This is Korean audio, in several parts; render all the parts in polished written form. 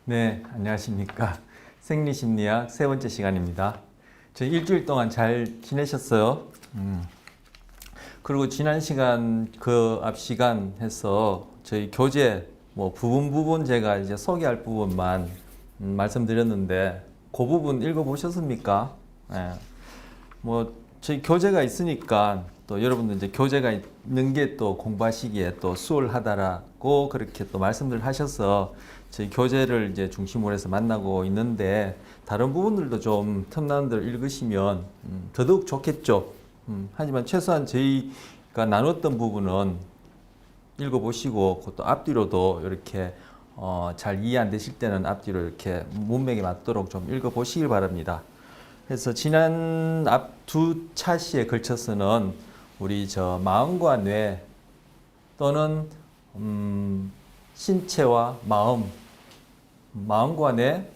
네, 안녕하십니까. 생리심리학 세 번째 시간입니다. 저희 일주일 동안 잘 지내셨어요? 그리고 지난 시간, 그 앞 시간 해서 저희 교재 부분 제가 이제 소개할 부분만 말씀드렸는데 그 부분 읽어보셨습니까? 예. 저희 교재가 있으니까 또 여러분들 이제 교재가 있는 게 또 공부하시기에 또 수월하다라고 그렇게 또 말씀들 하셔서 저희 교재를 이제 중심으로 해서 만나고 있는데 다른 부분들도 좀 틈나는 대로 읽으시면 더더욱 좋겠죠. 하지만 최소한 저희가 나눴던 부분은 읽어보시고 그것도 앞뒤로도 이렇게 잘 이해 안 되실 때는 앞뒤로 이렇게 문맥에 맞도록 좀 읽어보시길 바랍니다. 그래서 지난 앞 두 차시에 걸쳐서는 우리 마음과 뇌 또는 신체와 마음, 마음과 뇌,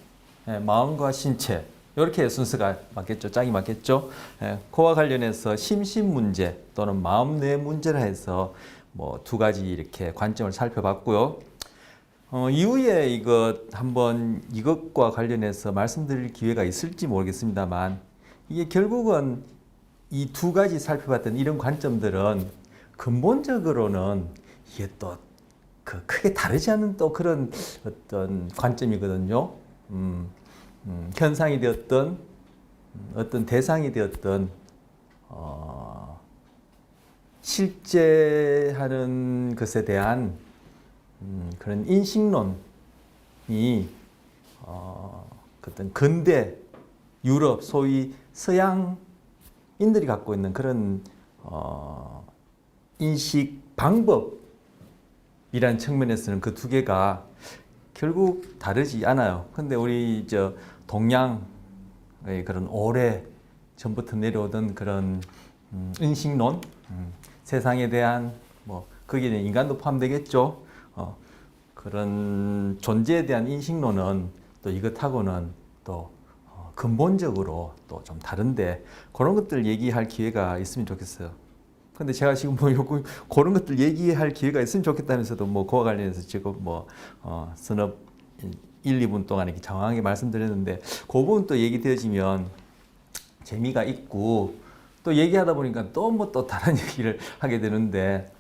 마음과 신체 이렇게 순서가 맞겠죠? 짝이 맞겠죠? 그와 관련해서 심신 문제 또는 마음 뇌 문제라 해서 두 가지 이렇게 관점을 살펴봤고요. 이후에 이것과 관련해서 말씀드릴 기회가 있을지 모르겠습니다만 이게 결국은 이 두 가지 살펴봤던 이런 관점들은 근본적으로는 이게 또 크게 다르지 않은 또 그런 어떤 관점이거든요. 현상이 되었던 어떤 대상이 되었던 실제 하는 것에 대한 그런 인식론이 어떤 근대 유럽 소위 서양인들이 갖고 있는 그런 인식 방법이란 측면에서는 그 두 개가 결국 다르지 않아요. 근데 우리 동양의 그런 오래 전부터 내려오던 그런 인식론, 세상에 대한 거기에 인간도 포함되겠죠. 그런 존재에 대한 인식론은 또 이것하고는 또 근본적으로 또 좀 다른데 그런 것들 얘기할 기회가 있으면 좋겠어요. 근데 제가 지금 그런 것들 얘기할 기회가 있으면 좋겠다면서도 그와 관련해서 지금 선업 1, 2분 동안 이렇게 장황하게 말씀드렸는데 그 부분 또 얘기되어지면 재미가 있고 또 얘기하다 보니까 또 다른 얘기를 하게 되는데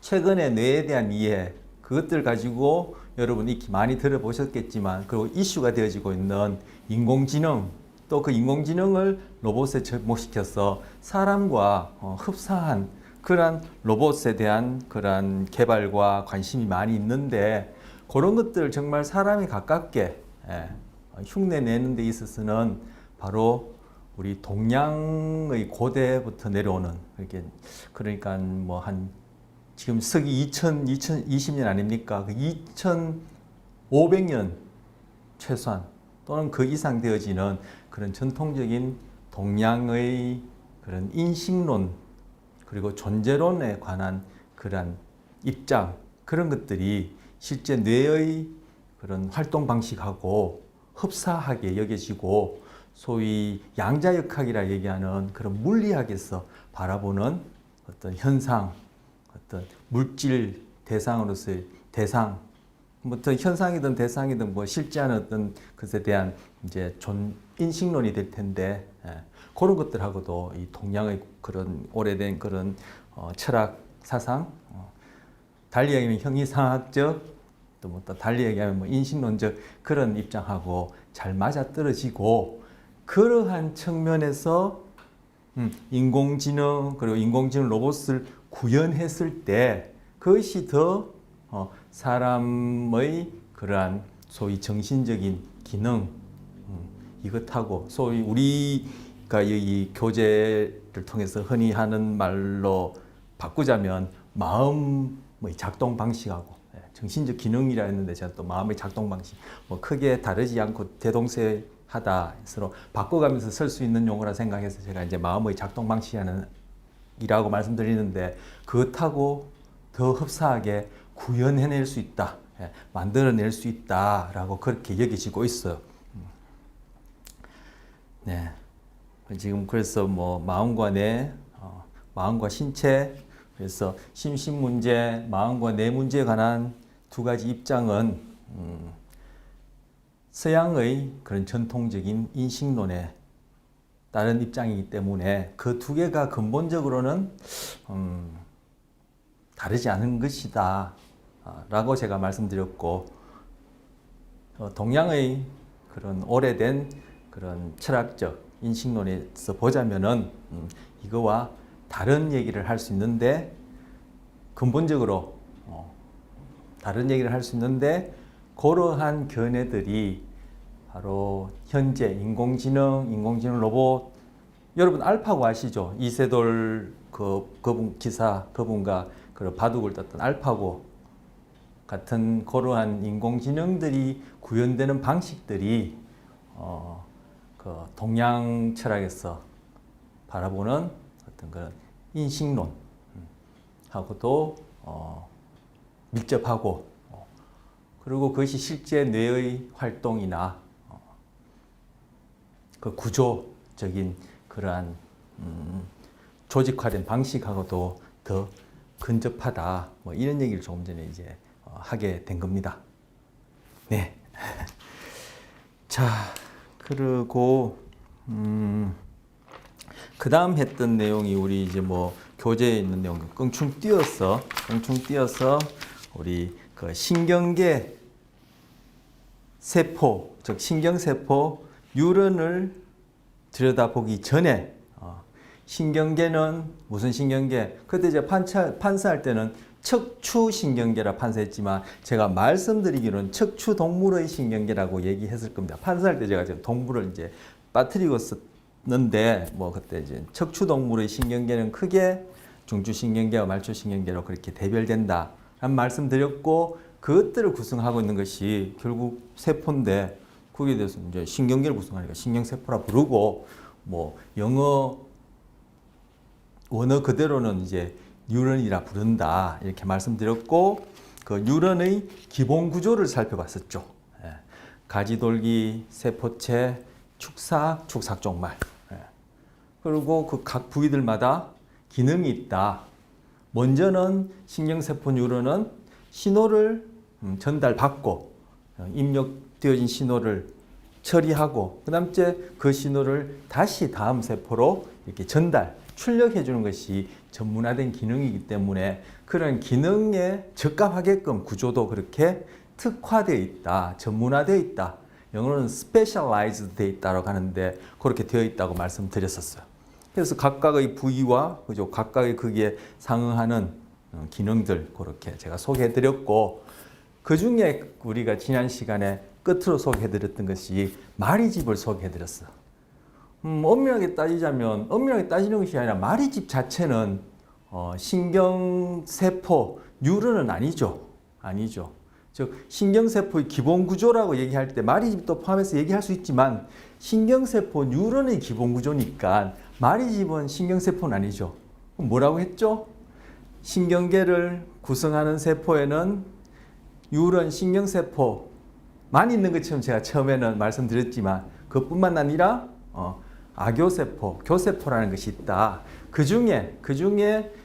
최근에 뇌에 대한 이해 그것들 가지고 여러분 익히 많이 들어보셨겠지만 그리고 이슈가 되어지고 있는 인공지능 또 그 인공지능을 로봇에 접목시켜서 사람과 흡사한 그런 로봇에 대한 그런 개발과 관심이 많이 있는데 그런 것들 정말 사람이 가깝게 흉내 내는 데 있어서는 바로 우리 동양의 고대부터 내려오는 그러니까 한 지금 서기 2020년 아닙니까? 그 2500년 최소한 또는 그 이상 되어지는 그런 전통적인 동양의 그런 인식론 그리고 존재론에 관한 그런 입장 그런 것들이 실제 뇌의 그런 활동 방식하고 흡사하게 여겨지고 소위 양자역학이라 얘기하는 그런 물리학에서 바라보는 어떤 현상 어떤 물질 대상으로서의 대상, 현상이든 대상이든 실제하는 어떤 것에 대한 이제 인식론이 될 텐데 그런 것들하고도 이 동양의 그런 오래된 그런 철학 사상, 달리 얘기하면 형이상학적, 또 달리 얘기하면 인식론적 그런 입장하고 잘 맞아떨어지고 그러한 측면에서 인공지능 그리고 인공지능 로봇을 구현했을 때 그것이 더 사람의 그러한 소위 정신적인 기능 이것하고 소위 우리가 이 교재를 통해서 흔히 하는 말로 바꾸자면 마음의 작동 방식하고 정신적 기능이라 했는데 제가 또 마음의 작동 방식 크게 다르지 않고 대동소이하다 서로 바꿔가면서 쓸 수 있는 용어라 생각해서 제가 이제 마음의 작동 방식이라고 말씀드리는데 그것하고 더 흡사하게 구현해낼 수 있다, 만들어낼 수 있다라고 그렇게 여겨지고 있어요. 네, 지금 그래서 마음과 뇌, 마음과 신체, 그래서 심신 문제, 마음과 뇌 문제에 관한 두 가지 입장은 서양의 그런 전통적인 인식론에 따른 입장이기 때문에 그 두 개가 근본적으로는 다르지 않은 것이다 라고 제가 말씀드렸고, 동양의 그런 오래된 그런 철학적 인식론에서 보자면은 이거와 다른 얘기를 할 수 있는데, 근본적으로 다른 얘기를 할 수 있는데, 그러한 견해들이 바로 현재 인공지능 로봇, 여러분 알파고 아시죠? 이세돌 그분 기사, 그분과 그 바둑을 떴던 알파고 같은 그러한 인공지능들이 구현되는 방식들이 그 동양 철학에서 바라보는 어떤 그런 인식론하고도 밀접하고, 그리고 그것이 실제 뇌의 활동이나 그 구조적인 그러한 조직화된 방식하고도 더 근접하다, 뭐 이런 얘기를 조금 전에 이제 하게 된 겁니다. 네. 자, 그리고 그 다음 했던 내용이 우리 이제 뭐 교재에 있는 내용 껑충 띄어서 우리 그 신경계 세포, 즉 신경세포 뉴런을 들여다보기 전에, 신경계는 무슨 신경계? 그때 제가 판사할 때는 척추신경계라 판사했지만, 제가 말씀드리기로는 척추동물의 신경계라고 얘기했을 겁니다. 판사할 때 제가 지금 동물을 이제 빠뜨리고 썼는데, 뭐 그때 이제 척추동물의 신경계는 크게 중추신경계와 말초신경계로 그렇게 대별된다 라는 말씀드렸고, 그것들을 구성하고 있는 것이 결국 세포인데, 거기에 대해서 이제 신경계를 구성하니까 신경세포라 부르고, 뭐 영어 원어 그대로는 이제 뉴런이라 부른다 이렇게 말씀드렸고, 그 뉴런의 기본 구조를 살펴봤었죠. 가지돌기, 세포체, 축삭, 축삭종말. 그리고 그 각 부위들마다 기능이 있다. 먼저는 신경세포 뉴런은 신호를 전달받고, 입력되어진 신호를 처리하고, 그 다음에 그 신호를 다시 다음 세포로 이렇게 출력해 주는 것이 전문화된 기능이기 때문에, 그런 기능에 적합하게끔 구조도 그렇게 특화되어 있다, 전문화되어 있다. 영어로는 specialized 되어 있다고 하는데, 그렇게 되어 있다고 말씀드렸었어요. 그래서 각각의 부위와 그죠, 각각의 거기에 상응하는 기능들 그렇게 제가 소개해 드렸고, 그 중에 우리가 지난 시간에 끝으로 소개해 드렸던 것이 마리집을 소개해 드렸어요. 엄밀하게 따지자면, 엄밀하게 따지는 것이 아니라 마리집 자체는 신경세포 뉴런은 아니죠. 즉 신경세포의 기본 구조라고 얘기할 때 마리집도 포함해서 얘기할 수 있지만, 신경세포 뉴런의 기본 구조니까 마리집은 신경세포는 아니죠. 그럼 뭐라고 했죠? 신경계를 구성하는 세포에는 뉴런, 신경세포만 있는 것처럼 제가 처음에는 말씀드렸지만, 그뿐만 아니라 아교세포, 교세포라는 것이 있다. 그 중에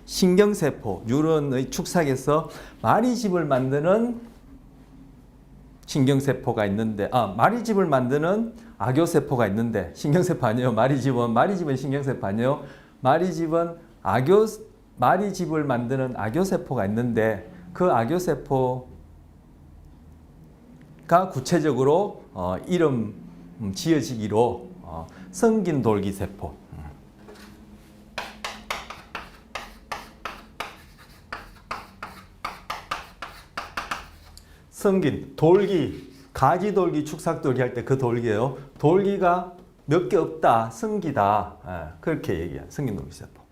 신경세포, 뉴런의 축삭에서 마리집을 만드는 신경세포가 있는데, 마리집을 만드는 아교세포가 있는데, 신경세포 아니에요. 마리집은 신경세포 아니에요. 마리집을 만드는 아교세포가 있는데, 그 아교세포가 구체적으로 이름 지어지기로 성긴돌기세포, 돌기, 가지돌기, 축삭돌기 할 때 그 돌기예요. 돌기가 몇 개 없다, 성기다, 그렇게 얘기해요. 성긴돌기세포.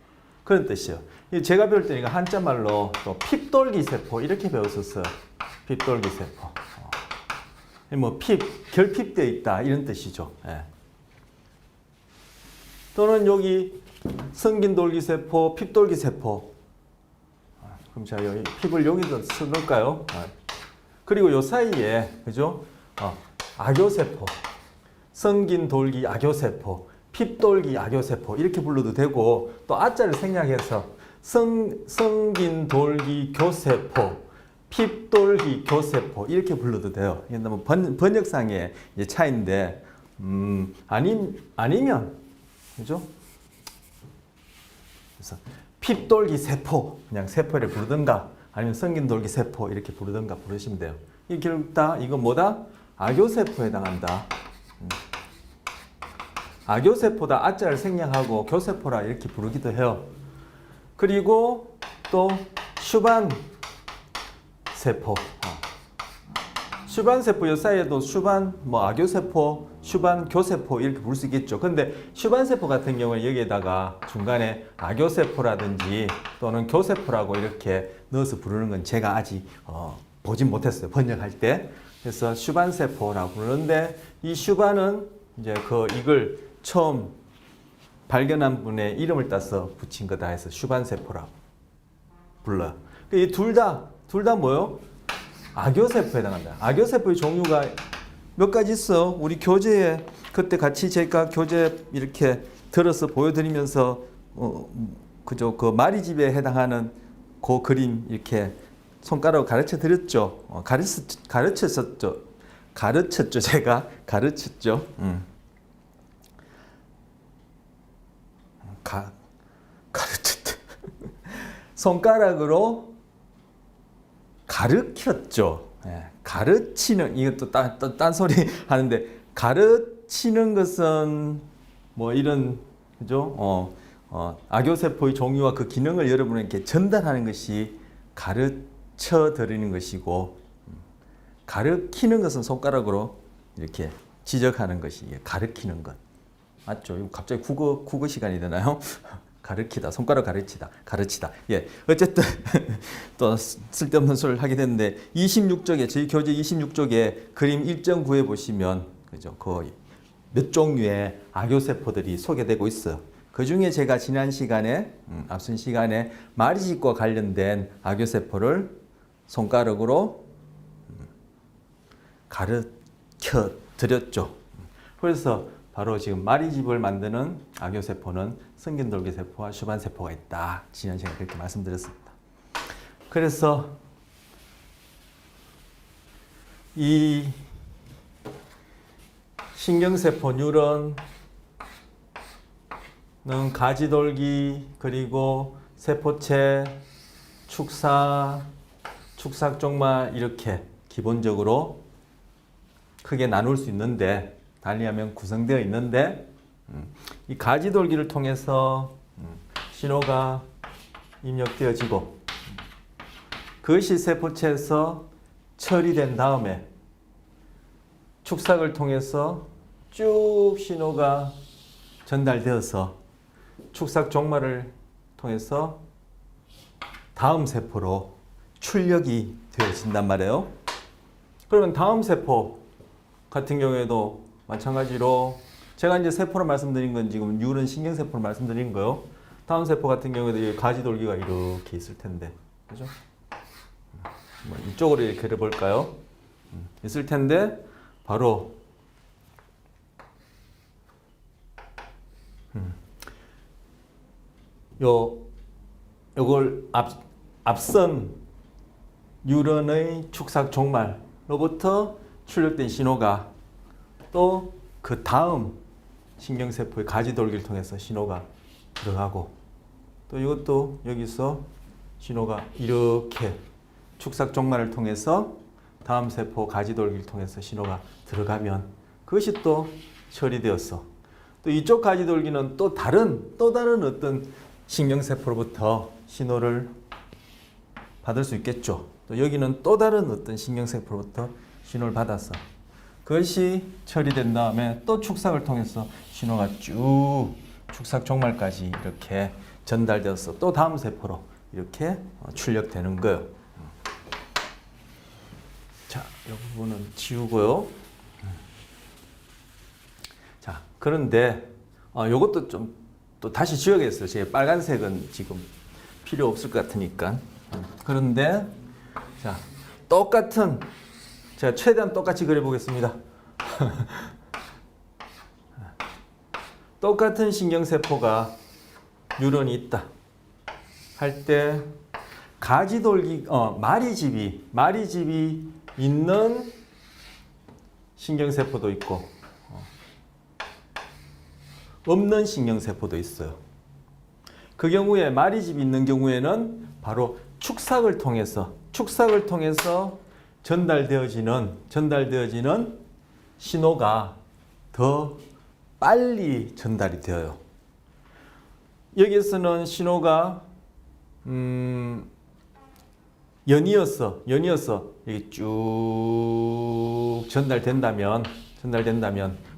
그런 뜻이에요. 제가 배울 때니까 한자말로 또 핍돌기세포 이렇게 배웠었어요. 핍돌기세포. 뭐 결핍되어 있다 이런 뜻이죠. 또는 여기 성긴돌기세포, 핍돌기세포. 그럼 제가 여기 핍을 여기다 써놓을까요? 그리고 요 사이에, 그죠? 아교세포, 성긴돌기 아교세포, 핍돌기 아교세포 이렇게 불러도 되고, 또 아자를 생략해서 성긴돌기 교세포, 핍돌기 교세포 이렇게 불러도 돼요. 이게 너무 번역상의 이제 차이인데 아니면 그죠? 그래서 핍돌기 세포 그냥 세포를 부르든가 아니면 성긴돌기 세포 이렇게 부르든가 부르시면 돼요. 이 결국 다 이거 뭐다? 악교세포에 해당한다. 악교세포다 아자를 생략하고 교세포라 이렇게 부르기도 해요. 그리고 또 슈반 세포. 슈반 세포 요 사이에도 슈반 뭐 악교세포, 슈반 교세포 이렇게 부를 수 있겠죠. 근데 슈반 세포 같은 경우는 여기에다가 중간에 악교세포라든지 또는 교세포라고 이렇게 넣어서 부르는 건 제가 아직 보진 못했어요. 번역할 때. 그래서 슈반 세포라고 부르는데 이 슈반은 이제 이걸 처음 발견한 분의 이름을 따서 붙인 거다 해서 슈반 세포라고 불러요. 이 둘 다 뭐요? 악교세포에 해당한다. 악교세포의 종류가 몇 가지 있어. 우리 교재에 그때 같이 제가 교재 이렇게 들어서 보여드리면서 그죠? 그 마리집에 해당하는 그 그림 이렇게 손가락으로 가르쳐 드렸죠. 가르쳤죠. 제가 가르쳤죠. 가르쳤다. 손가락으로 가르쳤죠. 예, 가르치는 이것도 딴 소리 하는데 가르치는 것은 뭐 이런 그죠? 악교세포의 종류와 그 기능을 여러분에게 전달하는 것이 가르쳐 드리는 것이고 가르치는 것은 손가락으로 이렇게 지적하는 것이 가르치는 것 맞죠? 갑자기 국어 시간이 되나요? 가르치다, 손가락 가르치다. 예, 어쨌든 또 쓸데없는 소리를 하게 됐는데 26쪽에 저희 교재 26쪽에 그림 1.9에 보시면 그죠? 거의 몇 종류의 악교세포들이 소개되고 있어요. 그 중에 제가 지난 시간에 앞선 시간에 마리집과 관련된 악교세포를 손가락으로 가르쳐 드렸죠. 그래서 바로 지금 마리집을 만드는 악교세포는 성긴돌기세포와 슈반세포가 있다. 지난 시간에 그렇게 말씀드렸습니다. 그래서 이 신경세포 뉴런은 가지돌기 그리고 세포체, 축삭종말 이렇게 기본적으로 크게 나눌 수 있는데 달리하면 구성되어 있는데 이 가지돌기를 통해서 신호가 입력되어지고 그것이 세포체에서 처리된 다음에 축삭을 통해서 쭉 신호가 전달되어서 축삭 종말을 통해서 다음 세포로 출력이 되어진단 말이에요. 그러면 다음 세포 같은 경우에도 마찬가지로 제가 이제 세포로 말씀드린 건 지금 뉴런 신경세포로 말씀드린 거요. 다음 세포 같은 경우에도 가지돌기가 이렇게 있을 텐데, 그죠? 이쪽으로 이렇게 그려볼까요? 있을 텐데 바로 요걸 앞선 뉴런의 축삭 종말로부터 출력된 신호가 또 그 다음 신경세포의 가지돌기를 통해서 신호가 들어가고 또 이것도 여기서 신호가 이렇게 축삭 종말을 통해서 다음 세포 가지돌기를 통해서 신호가 들어가면 그것이 또 처리되었어. 또 이쪽 가지돌기는 또 다른 어떤 신경세포로부터 신호를 받을 수 있겠죠. 또 여기는 또 다른 어떤 신경세포로부터 신호를 받았어. 그것이 처리된 다음에 또 축삭을 통해서 신호가 쭉 축삭 종말까지 이렇게 전달되어서 또 다음 세포로 이렇게 출력되는 거예요. 자, 이 부분은 지우고요. 자, 그런데 요것도 좀 또 다시 지워야겠어요. 제 빨간색은 지금 필요 없을 것 같으니까. 그런데 자, 똑같은 제가 최대한 똑같이 그려보겠습니다. 똑같은 신경세포가 뉴런이 있다 할 때 가지돌기 마리집이 있는 신경세포도 있고 없는 신경세포도 있어요. 그 경우에 마리집이 있는 경우에는 바로 축삭을 통해서 전달되어지는 신호가 더 빨리 전달이 되어요. 여기에서는 신호가 연이어서 이게 쭉 전달된다면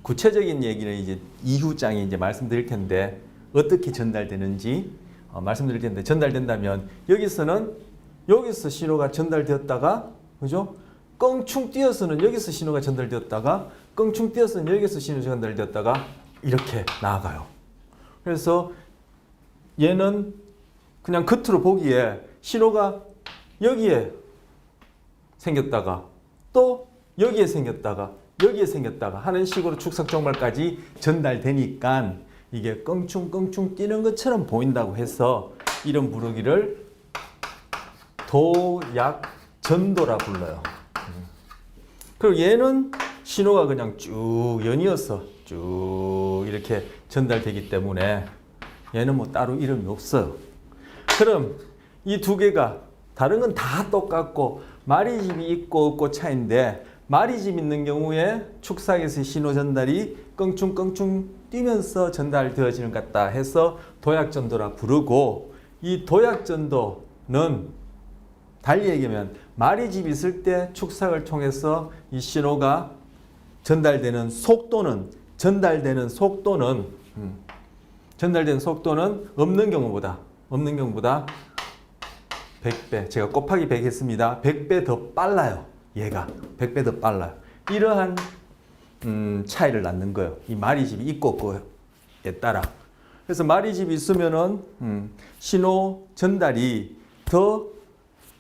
구체적인 얘기는 이제 이후장에 이제 말씀드릴 텐데 어떻게 전달되는지 말씀드릴 텐데 전달된다면 여기서 신호가 전달되었다가 그죠? 껑충 뛰어서는 여기서 신호가 전달되었다가 껑충 뛰어서는 여기서 신호가 전달되었다가 이렇게 나아가요. 그래서 얘는 그냥 겉으로 보기에 신호가 여기에 생겼다가 또 여기에 생겼다가 하는 식으로 축삭정말까지 전달되니까 이게 껑충껑충 뛰는 것처럼 보인다고 해서 이런 부르기를 도약전도라 불러요. 그리고 얘는 신호가 그냥 쭉 연이어서 쭉 이렇게 전달되기 때문에 얘는 뭐 따로 이름이 없어요. 그럼 이 두 개가 다른 건 다 똑같고 마리집이 있고 없고 차이인데 마리집 있는 경우에 축삭에서 신호 전달이 껑충껑충 뛰면서 전달되어지는 것 같다 해서 도약전도라 부르고 이 도약전도는 달리 얘기하면 마리집이 있을 때 축삭을 통해서 이 신호가 전달되는 속도는 없는 경우보다 100배, 제가 곱하기 100 했습니다. 100배 더 빨라요. 얘가 100배 더 빨라요. 이러한 차이를 낳는 거예요. 이 마리집이 있고 없고에 따라. 그래서 마리집이 있으면은 신호 전달이 더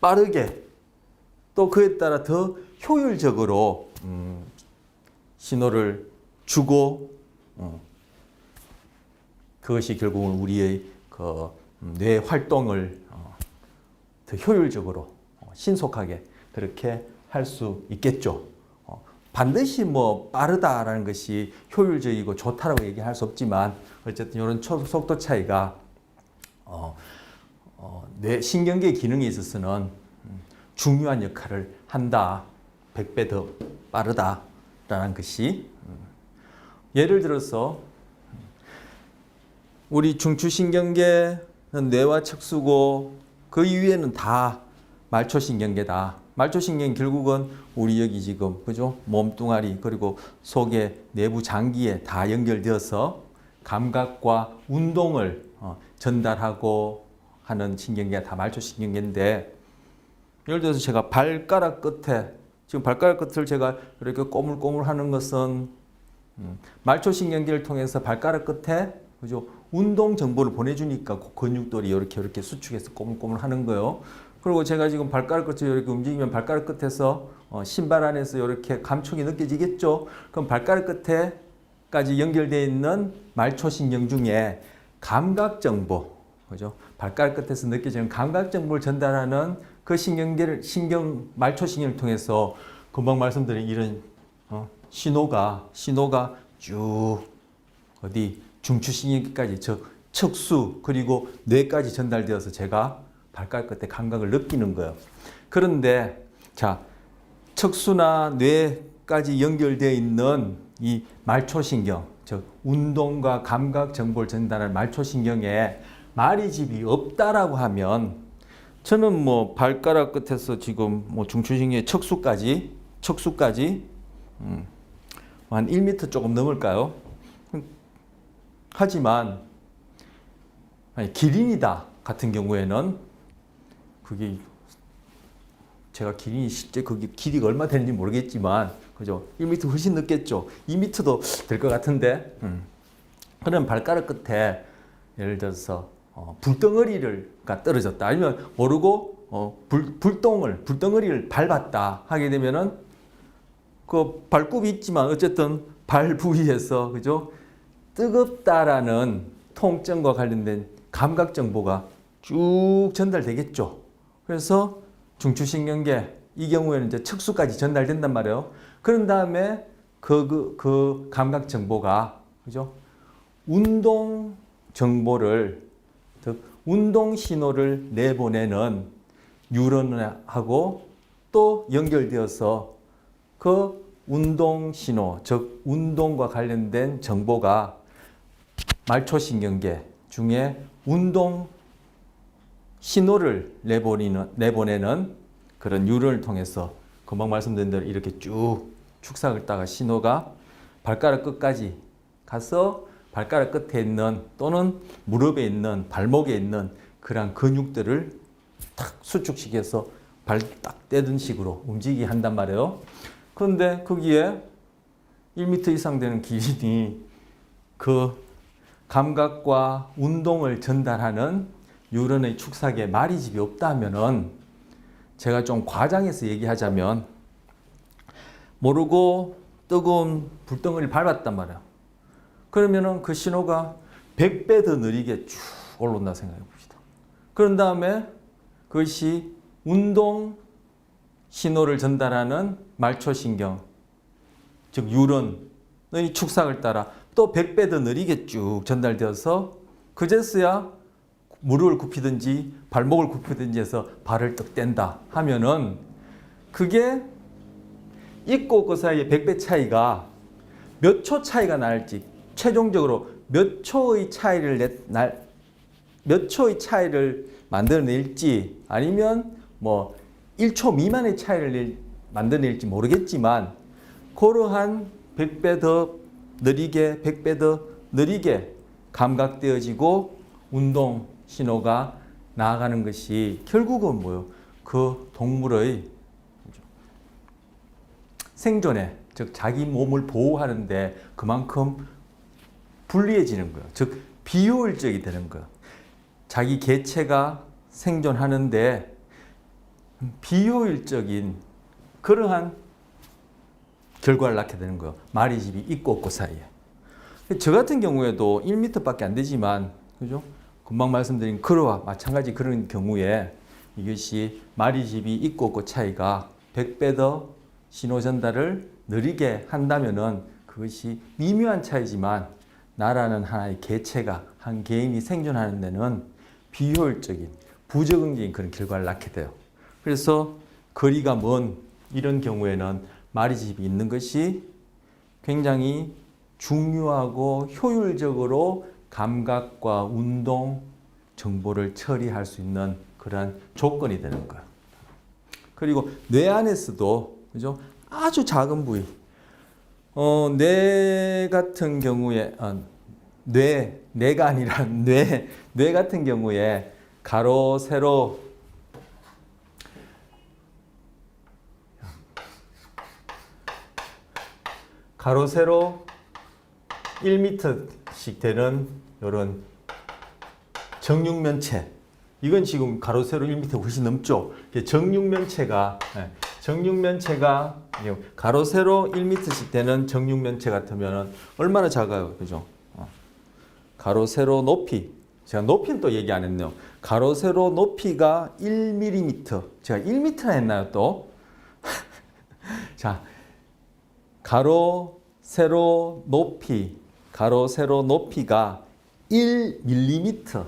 빠르게 또 그에 따라 더 효율적으로 신호를 주고 그것이 결국은 우리의 뇌 활동을 더 효율적으로 신속하게 그렇게 할 수 있겠죠. 반드시 뭐 빠르다라는 것이 효율적이고 좋다라고 얘기할 수 없지만 어쨌든 이런 속도 차이가 뇌 신경계 기능에 있어서는 중요한 역할을 한다. 100배 더 빠르다라는 것이 예를 들어서 우리 중추신경계는 뇌와 척수고 그 이외에는 다 말초신경계다. 말초신경 결국은 우리 여기 지금 그죠? 몸뚱아리 그리고 속에 내부 장기에 다 연결되어서 감각과 운동을 전달하고 하는 신경계가 다 말초신경계인데 예를 들어서 제가 발가락 끝에 지금 발가락 끝을 제가 이렇게 꼬물꼬물 하는 것은 말초신경계를 통해서 발가락 끝에 그죠? 운동 정보를 보내주니까 근육들이 이렇게 수축해서 꼬물꼬물 하는 거예요. 그리고 제가 지금 발가락 끝을 이렇게 움직이면 발가락 끝에서 신발 안에서 이렇게 감촉이 느껴지겠죠. 그럼 발가락 끝에까지 연결되어 있는 말초신경 중에 감각 정보, 그죠? 발가락 끝에서 느껴지는 감각 정보를 전달하는 그 말초신경을 통해서 금방 말씀드린 이런 신호가 쭉 어디 중추신경까지 척수 그리고 뇌까지 전달되어서 제가 발가락 끝에 감각을 느끼는 거예요. 그런데 자 척수나 뇌까지 연결되어 있는 이 말초신경, 즉 운동과 감각 정보를 전달하는 말초신경에 마리집이 없다라고 하면 저는 뭐 발가락 끝에서 지금 뭐 중추신경의 척수까지 한 1m 조금 넘을까요? 하지만 기린이다 같은 경우에는 그게 제가 기린이 실제 그게 길이가 얼마 되는지 모르겠지만 그죠? 1m 훨씬 넘겠죠. 2m도 될 것 같은데 그런 발가락 끝에 예를 들어서 불덩어리가 떨어졌다 아니면 모르고 불덩어리를 밟았다 하게 되면은 그 발굽이 있지만 어쨌든 발 부위에서 그죠? 뜨겁다라는 통증과 관련된 감각 정보가 쭉 전달되겠죠. 그래서 중추신경계 이 경우에는 이제 척수까지 전달된단 말이에요. 그런 다음에 그 감각 정보가 그죠? 운동 정보를 즉 운동 신호를 내보내는 뉴런하고 또 연결되어서 그 운동 신호 즉 운동과 관련된 정보가 말초신경계 중에 운동 신호를 내보내는 그런 뉴런을 통해서 금방 말씀드린 대로 이렇게 쭉 축삭을 따가 신호가 발가락 끝까지 가서 발가락 끝에 있는 또는 무릎에 있는 발목에 있는 그러한 근육들을 탁 수축시켜서 발 딱 떼든 식으로 움직이게 한단 말이에요. 그런데 거기에 1m 이상 되는 기린이 그 감각과 운동을 전달하는 뉴런의 축삭에 마리집이 없다면은 제가 좀 과장해서 얘기하자면 모르고 뜨거운 불덩어리를 밟았단 말이야. 그러면은 그 신호가 100배 더 느리게 쭉 올라온다 생각해 봅시다. 그런 다음에 그것이 운동 신호를 전달하는 말초신경, 즉 뉴런의 축삭을 따라 또 100배 더 느리게 쭉 전달되어서 그제서야 무릎을 굽히든지 발목을 굽히든지 해서 발을 떡 뗀다 하면은 그게 있고 없고 사이에 100배 차이가 몇 초 차이가 날지 최종적으로 몇 초의 차이를 만들어낼지 아니면 뭐 1초 미만의 차이를 만들어낼지 모르겠지만 그러한 100배 더 느리게 100배 더 느리게 감각되어지고 운동 신호가 나아가는 것이 결국은 뭐요? 그 동물의 생존에 즉 자기 몸을 보호하는데 그만큼 불리해지는 거예요. 즉 비효율적이 되는 거예요. 자기 개체가 생존하는데 비효율적인 그러한 결과를 낳게 되는 거예요. 마리집이 있고 없고 사이에. 저 같은 경우에도 1m밖에 안 되지만 그죠? 금방 말씀드린 그러와 마찬가지 그런 경우에 이것이 마리집이 있고 없고 차이가 100배 더 신호 전달을 느리게 한다면은 그것이 미묘한 차이지만 나라는 하나의 개체가 한 개인이 생존하는 데는 비효율적인 부적응적인 그런 결과를 낳게 돼요. 그래서 거리가 먼 이런 경우에는 마리집이 있는 것이 굉장히 중요하고 효율적으로 감각과 운동 정보를 처리할 수 있는 그러한 조건이 되는 거예요. 그리고 뇌 안에서도 그죠? 아주 작은 부위, 뇌 같은 경우에 뇌가 아니라 뇌 같은 경우에 가로 세로 가로 세로 1m씩 되는 이런 정육면체, 이건 지금 가로 세로 1m 훨씬 넘죠. 정육면체가 가로 세로 1m씩 되는 정육면체 같으면 얼마나 작아요, 그죠? 가로 세로 높이, 제가 높이는 또 얘기 안 했네요. 가로 세로 높이가 1mm, 제가 1m나 했나요 또? 자, 가로 세로 높이가 1mm,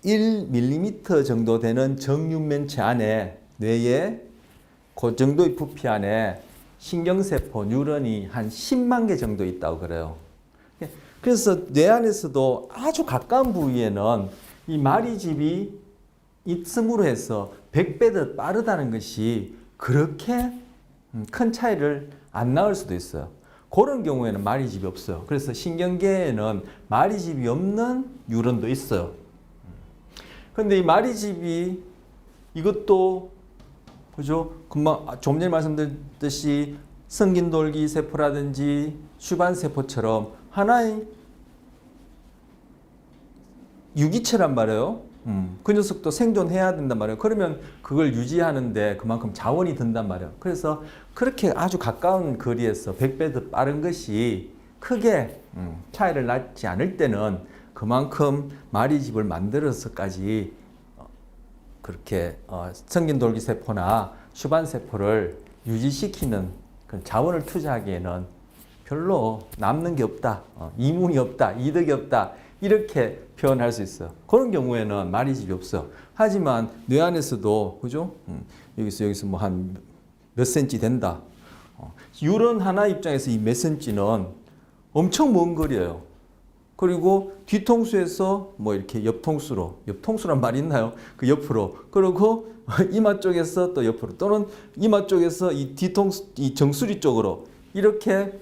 1mm 정도 되는 정육면체 안에 뇌에 그 정도의 부피 안에 신경세포, 뉴런이 한 10만 개 정도 있다고 그래요. 그래서 뇌 안에서도 아주 가까운 부위에는 이 마리집이 있음으로 해서 100배 더 빠르다는 것이 그렇게 큰 차이를 안 낳을 수도 있어요. 그런 경우에는 마리집이 없어요. 그래서 신경계에는 마리집이 없는 뉴런도 있어요. 그런데 이 마리집이 이것도 그죠? 금방 좀 전에 말씀드렸듯이 성긴돌기 세포라든지 슈반 세포처럼 하나의 유기체란 말이에요. 그 녀석도 생존해야 된단 말이에요. 그러면 그걸 유지하는데 그만큼 자원이 든단 말이에요. 그래서 그렇게 아주 가까운 거리에서 100배 더 빠른 것이 크게 차이를 낳지 않을 때는 그만큼 마리집을 만들어서까지 그렇게 성긴돌기 세포나 수반 세포를 유지시키는 그런 자원을 투자하기에는 별로 남는 게 없다, 이문이 없다, 이득이 없다 이렇게 표현할 수 있어. 그런 경우에는 마리집이 없어. 하지만 뇌 안에서도 그죠? 여기서 뭐 한 몇 센치 된다. 유런 하나 입장에서 이 몇 센치는 엄청 먼 거리예요. 그리고 뒤통수에서 뭐 이렇게 옆통수란 말이 있나요? 그 옆으로. 그리고 이마 쪽에서 또 옆으로 또는 이마 쪽에서 이 정수리 쪽으로 이렇게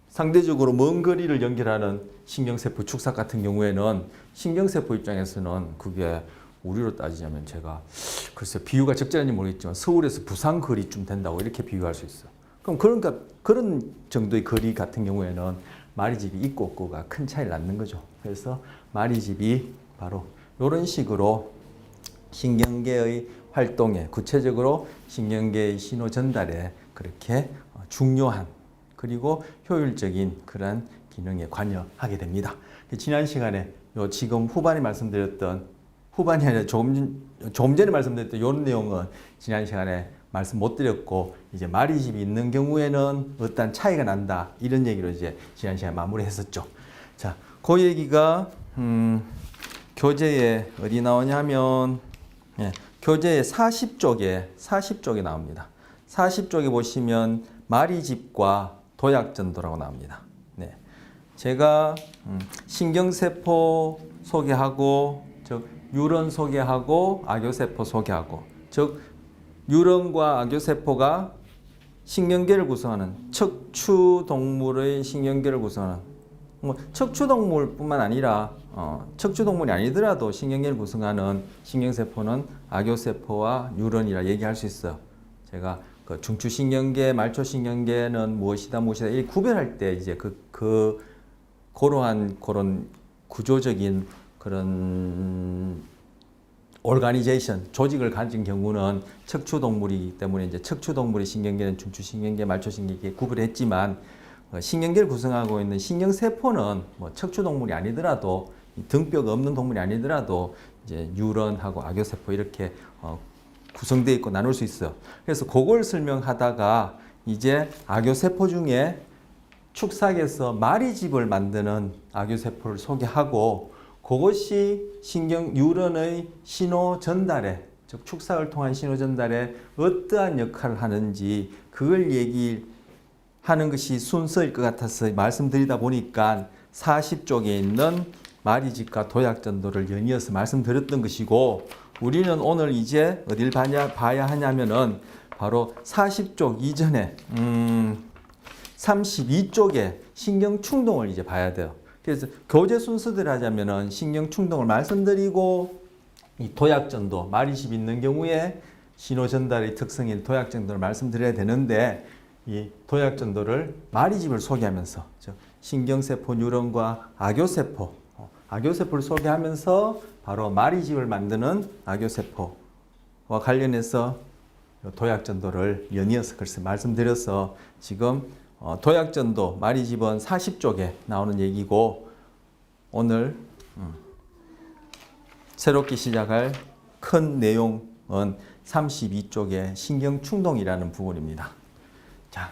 상대적으로 먼 거리를 연결하는 신경세포 축삭 같은 경우에는 신경세포 입장에서는 그게 우리로 따지자면 제가 글쎄 비유가 적절한지 모르겠지만 서울에서 부산 거리쯤 된다고 이렇게 비유할 수 있어요. 그럼 그러니까 그런 정도의 거리 같은 경우에는 마리집이 있고 없고가 큰 차이를 낳는 거죠. 그래서 마리집이 바로 이런 식으로 신경계의 활동에 구체적으로 신경계의 신호 전달에 그렇게 중요한 그리고 효율적인 그런 기능에 관여하게 됩니다. 지난 시간에 지금 후반에 말씀드렸던 후반이 아니라 조금 전에 말씀드렸던 이런 내용은 지난 시간에 말씀 못 드렸고 이제 마리집이 있는 경우에는 어떤 차이가 난다 이런 얘기로 이제 지난 시간에 마무리했었죠. 자, 그 얘기가 교재에 어디 나오냐면 교재의 40쪽에 나옵니다. 40쪽에 보시면 마리집과 도약전도라고 나옵니다. 네. 제가 신경세포 소개하고 즉 유런 소개하고 악교세포 소개하고 즉 유런과 악교세포가 신경계를 구성하는 척추동물의 신경계를 구성하는 뭐 척추동물뿐만 아니라 척추동물이 아니더라도 신경계를 구성하는 신경세포는 악교세포와 유런이라 얘기할 수 있어요. 제가 그 중추신경계, 말초신경계는 무엇이다 이 구별할 때 이제 그러한 그런 구조적인 그런 오르가니제이션 조직을 가진 경우는 척추동물이기 때문에 이제 척추동물의 신경계는 중추신경계, 말초신경계 구별했지만 신경계를 구성하고 있는 신경세포는 뭐 척추동물이 아니더라도 등뼈가 없는 동물이 아니더라도 이제 유런하고 악교세포 이렇게 구성되어 있고 나눌 수 있어요. 그래서 그걸 설명하다가 이제 악교세포 중에 축삭에서 마리집을 만드는 악교세포를 소개하고 그것이 유런의 신호 전달에 즉 축삭을 통한 신호 전달에 어떠한 역할을 하는지 그걸 얘기하는 것이 순서일 것 같아서 말씀드리다 보니까 40쪽에 있는 마리집과 도약전도를 연이어서 말씀드렸던 것이고 우리는 오늘 이제 어딜 봐야 하냐면은 바로 40쪽 이전에 32쪽에 신경충동을 이제 봐야 돼요. 그래서 교재 순서대로 하자면은 신경충동을 말씀드리고 이 도약전도 마리집 있는 경우에 신호 전달의 특성인 도약전도를 말씀드려야 되는데 이 도약전도를 마리집을 소개하면서 즉 신경세포 뉴런과 악교세포를 소개하면서 바로 마리집을 만드는 악교세포와 관련해서 도약전도를 연이어서 그래서 말씀드려서 지금 도약전도 마리집은 40쪽에 나오는 얘기고 오늘 새롭게 시작할 큰 내용은 32쪽의 신경충동이라는 부분입니다. 자,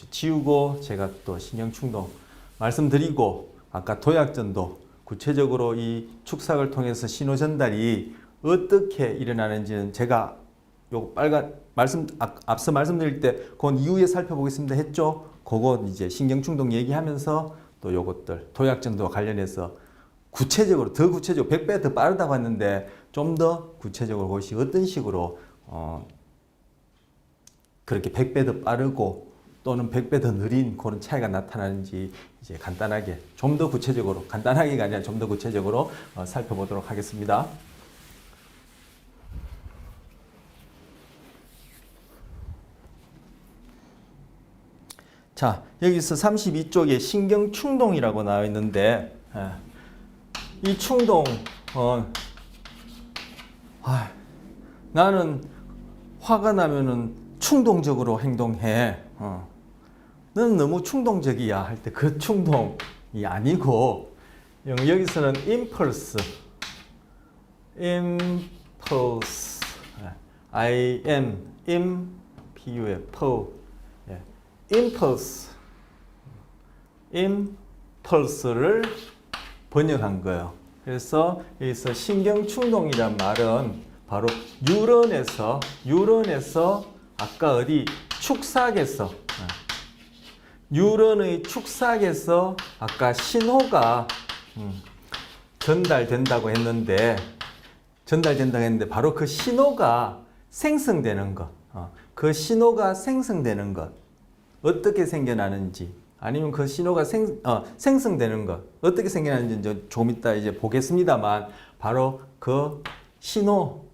지우고 제가 또 신경충동 말씀드리고 아까 도약전도 구체적으로 이 축삭을 통해서 신호 전달이 어떻게 일어나는지는 제가 요 빨간 앞서 말씀드릴 때 그건 이후에 살펴보겠습니다 했죠. 그거 이제 신경충동 얘기하면서 또 요것들 도약전도와 관련해서 구체적으로 100배 더 빠르다고 했는데 좀 더 구체적으로 그것이 어떤 식으로 그렇게 100배 더 빠르고 또는 100배 더 느린 그런 차이가 나타나는지 이제 간단하게 좀 더 구체적으로 간단하게가 아니라 좀 더 구체적으로 살펴보도록 하겠습니다. 자, 여기서 32쪽에 신경충동이라고 나와 있는데 이 충동 나는 화가 나면은 충동적으로 행동해. 너는 너무 충동적이야 할 때 그 충동이 아니고 여기서는 impulse impulse, I am, impulse, impulse, impulse를 번역한 거예요. 그래서 여기서 신경충동이란 말은 바로 뉴런에서 아까 어디 축삭에서 뉴런의 축삭에서 아까 신호가 전달된다고 했는데 바로 그 신호가 생성되는 것, 그 신호가 생성되는 것 어떻게 생겨나는지 아니면 그 신호가 생성되는 것 어떻게 생겨나는지 조금 이따 이제 보겠습니다만 바로 그 신호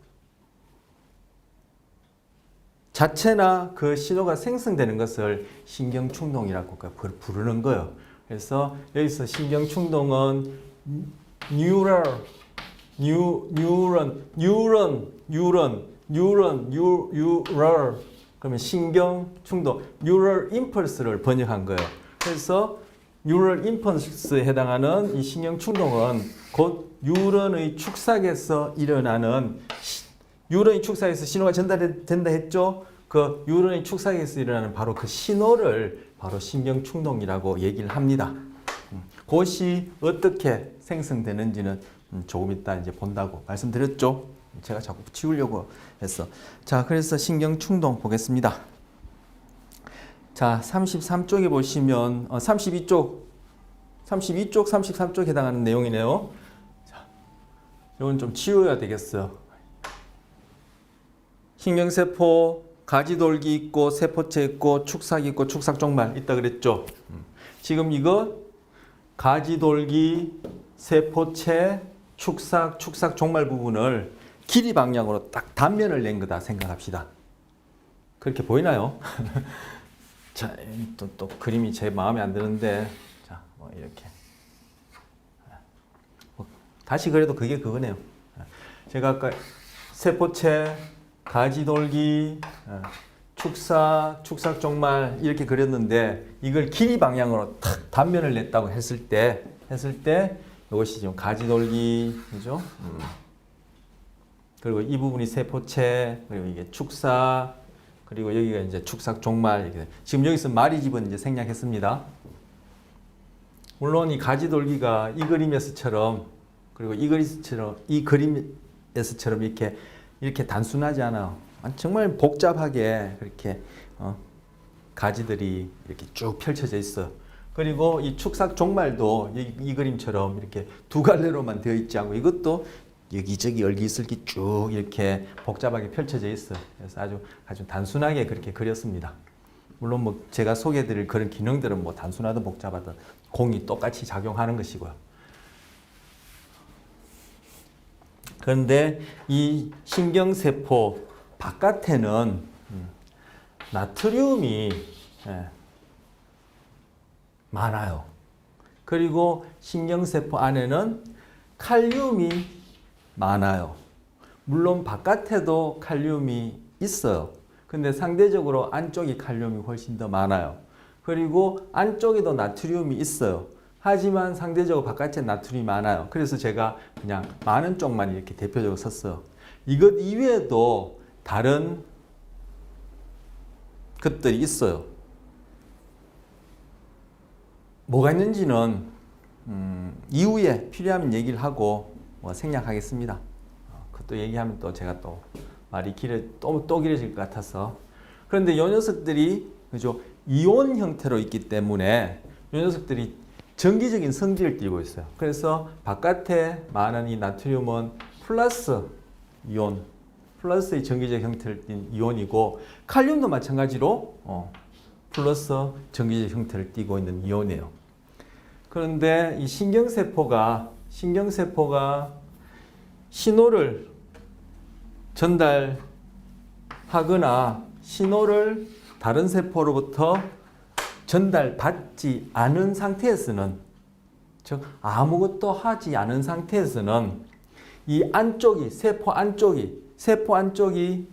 자체나 그 신호가 생성되는 것을 신경충동이라고 부르는 거예요. 그래서 여기서 신경충동은 뉴런 그러면 신경충동 뉴럴 임펄스를 번역한 거예요. 그래서 뉴럴 임펄스에 해당하는 이 신경충동은 곧 뉴런의 축삭에서 일어나는 뉴런의 축삭에서 신호가 전달된다 했죠. 그 뉴런의 축삭에서 일어나는 바로 그 신호를 바로 신경충동이라고 얘기를 합니다. 그것이 어떻게 생성되는지는 조금 이따 이제 본다고 말씀드렸죠. 제가 자꾸 치우려고 했어. 자, 그래서 신경충동 보겠습니다. 자, 33쪽에 보시면 32쪽, 33쪽에 해당하는 내용이네요. 자, 이건 좀 치워야 되겠어요. 신경세포, 가지돌기 있고 세포체 있고 축삭 있고 축삭종말 있다 그랬죠. 지금 이거 가지돌기, 세포체, 축삭종말 부분을 길이 방향으로 딱 단면을 낸 거다 생각합시다. 그렇게 보이나요? 자, 또 그림이 제 마음에 안 드는데, 자, 뭐 이렇게 다시 그래도 그게 그거네요. 제가 아까 세포체, 가지돌기, 축삭종말 이렇게 그렸는데 이걸 길이 방향으로 탁 단면을 냈다고 했을 때 이것이 지금 가지돌기, 그죠? 그리고 이 부분이 세포체, 그리고 이게 축삭, 그리고 여기가 이제 축삭종말 이렇게. 지금 여기서 마리집은 이제 생략했습니다. 물론 이 가지돌기가 이 그림에서처럼 그리고 이 그림에서처럼 이렇게 단순하지 않아요. 정말 복잡하게 그렇게 가지들이 이렇게 쭉 펼쳐져 있어요. 그리고 이 축삭종말도 이 그림처럼 이렇게 두 갈래로만 되어 있지 않고 이것도 여기저기 열기설기 쭉 이렇게 복잡하게 펼쳐져 있어요. 그래서 아주 단순하게 그렇게 그렸습니다. 물론 뭐 제가 소개해드릴 그런 기능들은 뭐 단순하든 복잡하든 공이 똑같이 작용하는 것이고요. 그런데 이 신경세포 바깥에는 나트륨이 많아요. 그리고 신경세포 안에는 칼륨이 많아요. 물론 바깥에도 칼륨이 있어요. 근데 상대적으로 안쪽이 칼륨이 훨씬 더 많아요. 그리고 안쪽에도 나트륨이 있어요. 하지만 상대적으로 바깥에 나트륨이 많아요. 그래서 제가 그냥 많은 쪽만 이렇게 대표적으로 썼어요. 이것 이외에도 다른 것들이 있어요. 뭐가 있는지는 이후에 필요하면 얘기를 하고 생략하겠습니다. 그것도 얘기하면 또 제가 또 말이 또 길어질 것 같아서. 그런데 이 녀석들이 그죠? 이온 형태로 있기 때문에 이 녀석들이 정기적인 성질을 띠고 있어요. 그래서 바깥에 많은 이 나트륨은 플러스 이온, 플러스의 정기적 형태를 띈 이온이고 칼륨도 마찬가지로 플러스 정기적 형태를 띠고 있는 이온이에요. 그런데 이 신경세포가 신호를 전달하거나 신호를 다른 세포로부터 전달받지 않은 상태에서는, 즉 아무것도 하지 않은 상태에서는 이 안쪽이 세포 안쪽이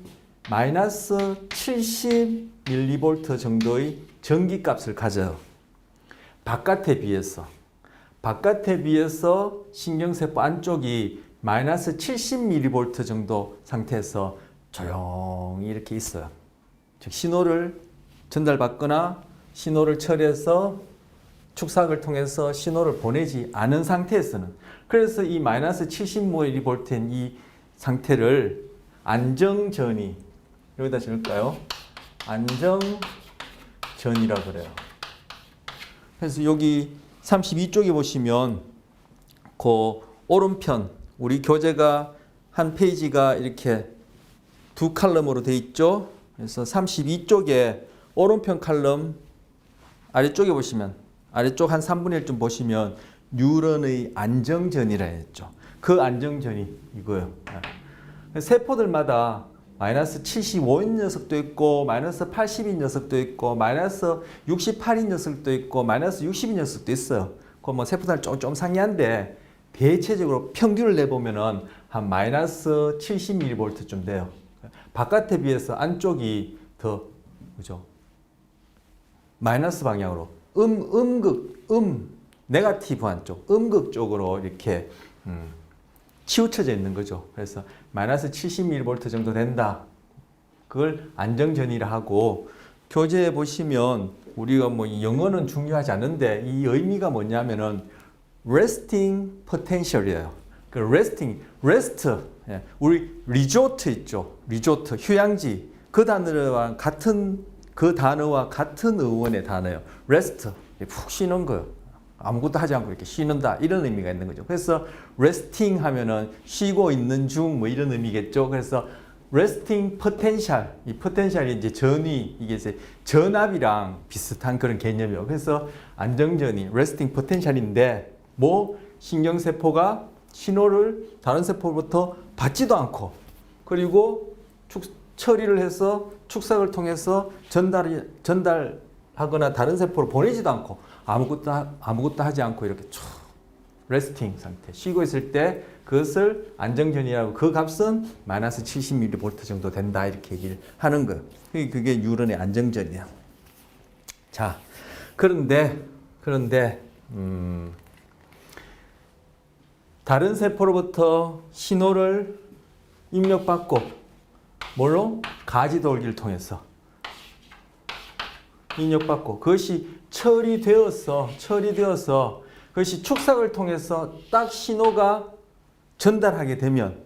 마이너스 70mV 정도의 전기값을 가져요. 바깥에 비해서 신경세포 안쪽이 마이너스 70mV 정도 상태에서 조용히 이렇게 있어요. 즉 신호를 전달받거나 신호를 처리해서 축삭을 통해서 신호를 보내지 않은 상태에서는, 그래서 이 마이너스 70mV인 이 상태를 안정전이, 여기다 적을까요? 안정전이라고 그래요. 그래서 여기 32쪽에 보시면 그 오른편 우리 교재가 한 페이지가 이렇게 두 칼럼으로 돼 있죠. 그래서 32쪽에 오른편 칼럼 아래쪽에 보시면, 아래쪽 한 3분의 1쯤 보시면 뉴런의 안정전이라 했죠. 그 안정전이 이거예요. 세포들마다 마이너스 75인 녀석도 있고 마이너스 80인 녀석도 있고 마이너스 68인 녀석도 있고 마이너스 60인 녀석도 있어요. 그 뭐 세포들 좀 상이한데 대체적으로 평균을 내보면은 한 마이너스 70mV쯤 돼요. 바깥에 비해서 안쪽이 더 그죠? 마이너스 방향으로 네거티브한 쪽, 음극 쪽으로 이렇게 치우쳐져 있는 거죠. 그래서 마이너스 70mV 정도 된다. 그걸 안정전이라 하고, 교재에 보시면 우리가 뭐 영어는 중요하지 않은데 이 의미가 뭐냐면은 resting potential이에요. 그 rest, 우리 리조트 있죠. 리조트, 휴양지. 그 단어와 같은 의원의 단어예요. rest, 푹 쉬는 거예요. 아무것도 하지 않고 이렇게 쉬는다, 이런 의미가 있는 거죠. 그래서 resting 하면은 쉬고 있는 중 뭐 이런 의미겠죠. 그래서 resting potential, 이 potential이 이제 전위, 이게 이제 전압이랑 비슷한 그런 개념이에요. 그래서 안정전이 resting potential인데, 뭐 신경세포가 신호를 다른 세포로부터 받지도 않고, 그리고 처리를 해서 축삭을 통해서 전달하거나 다른 세포로 보내지도 않고 아무것도 하지 않고 이렇게 쭉 레스팅 상태, 쉬고 있을 때 그것을 안정전이라고, 그 값은 마이너스 70mV 정도 된다, 이렇게 얘기를 하는 거예요. 그게 뉴런의 안정전이야. 자, 그런데 다른 세포로부터 신호를 입력받고, 뭘로? 가지돌기를 통해서 입력받고, 그것이 처리되어서 그것이 축삭을 통해서 딱 신호가 전달하게 되면,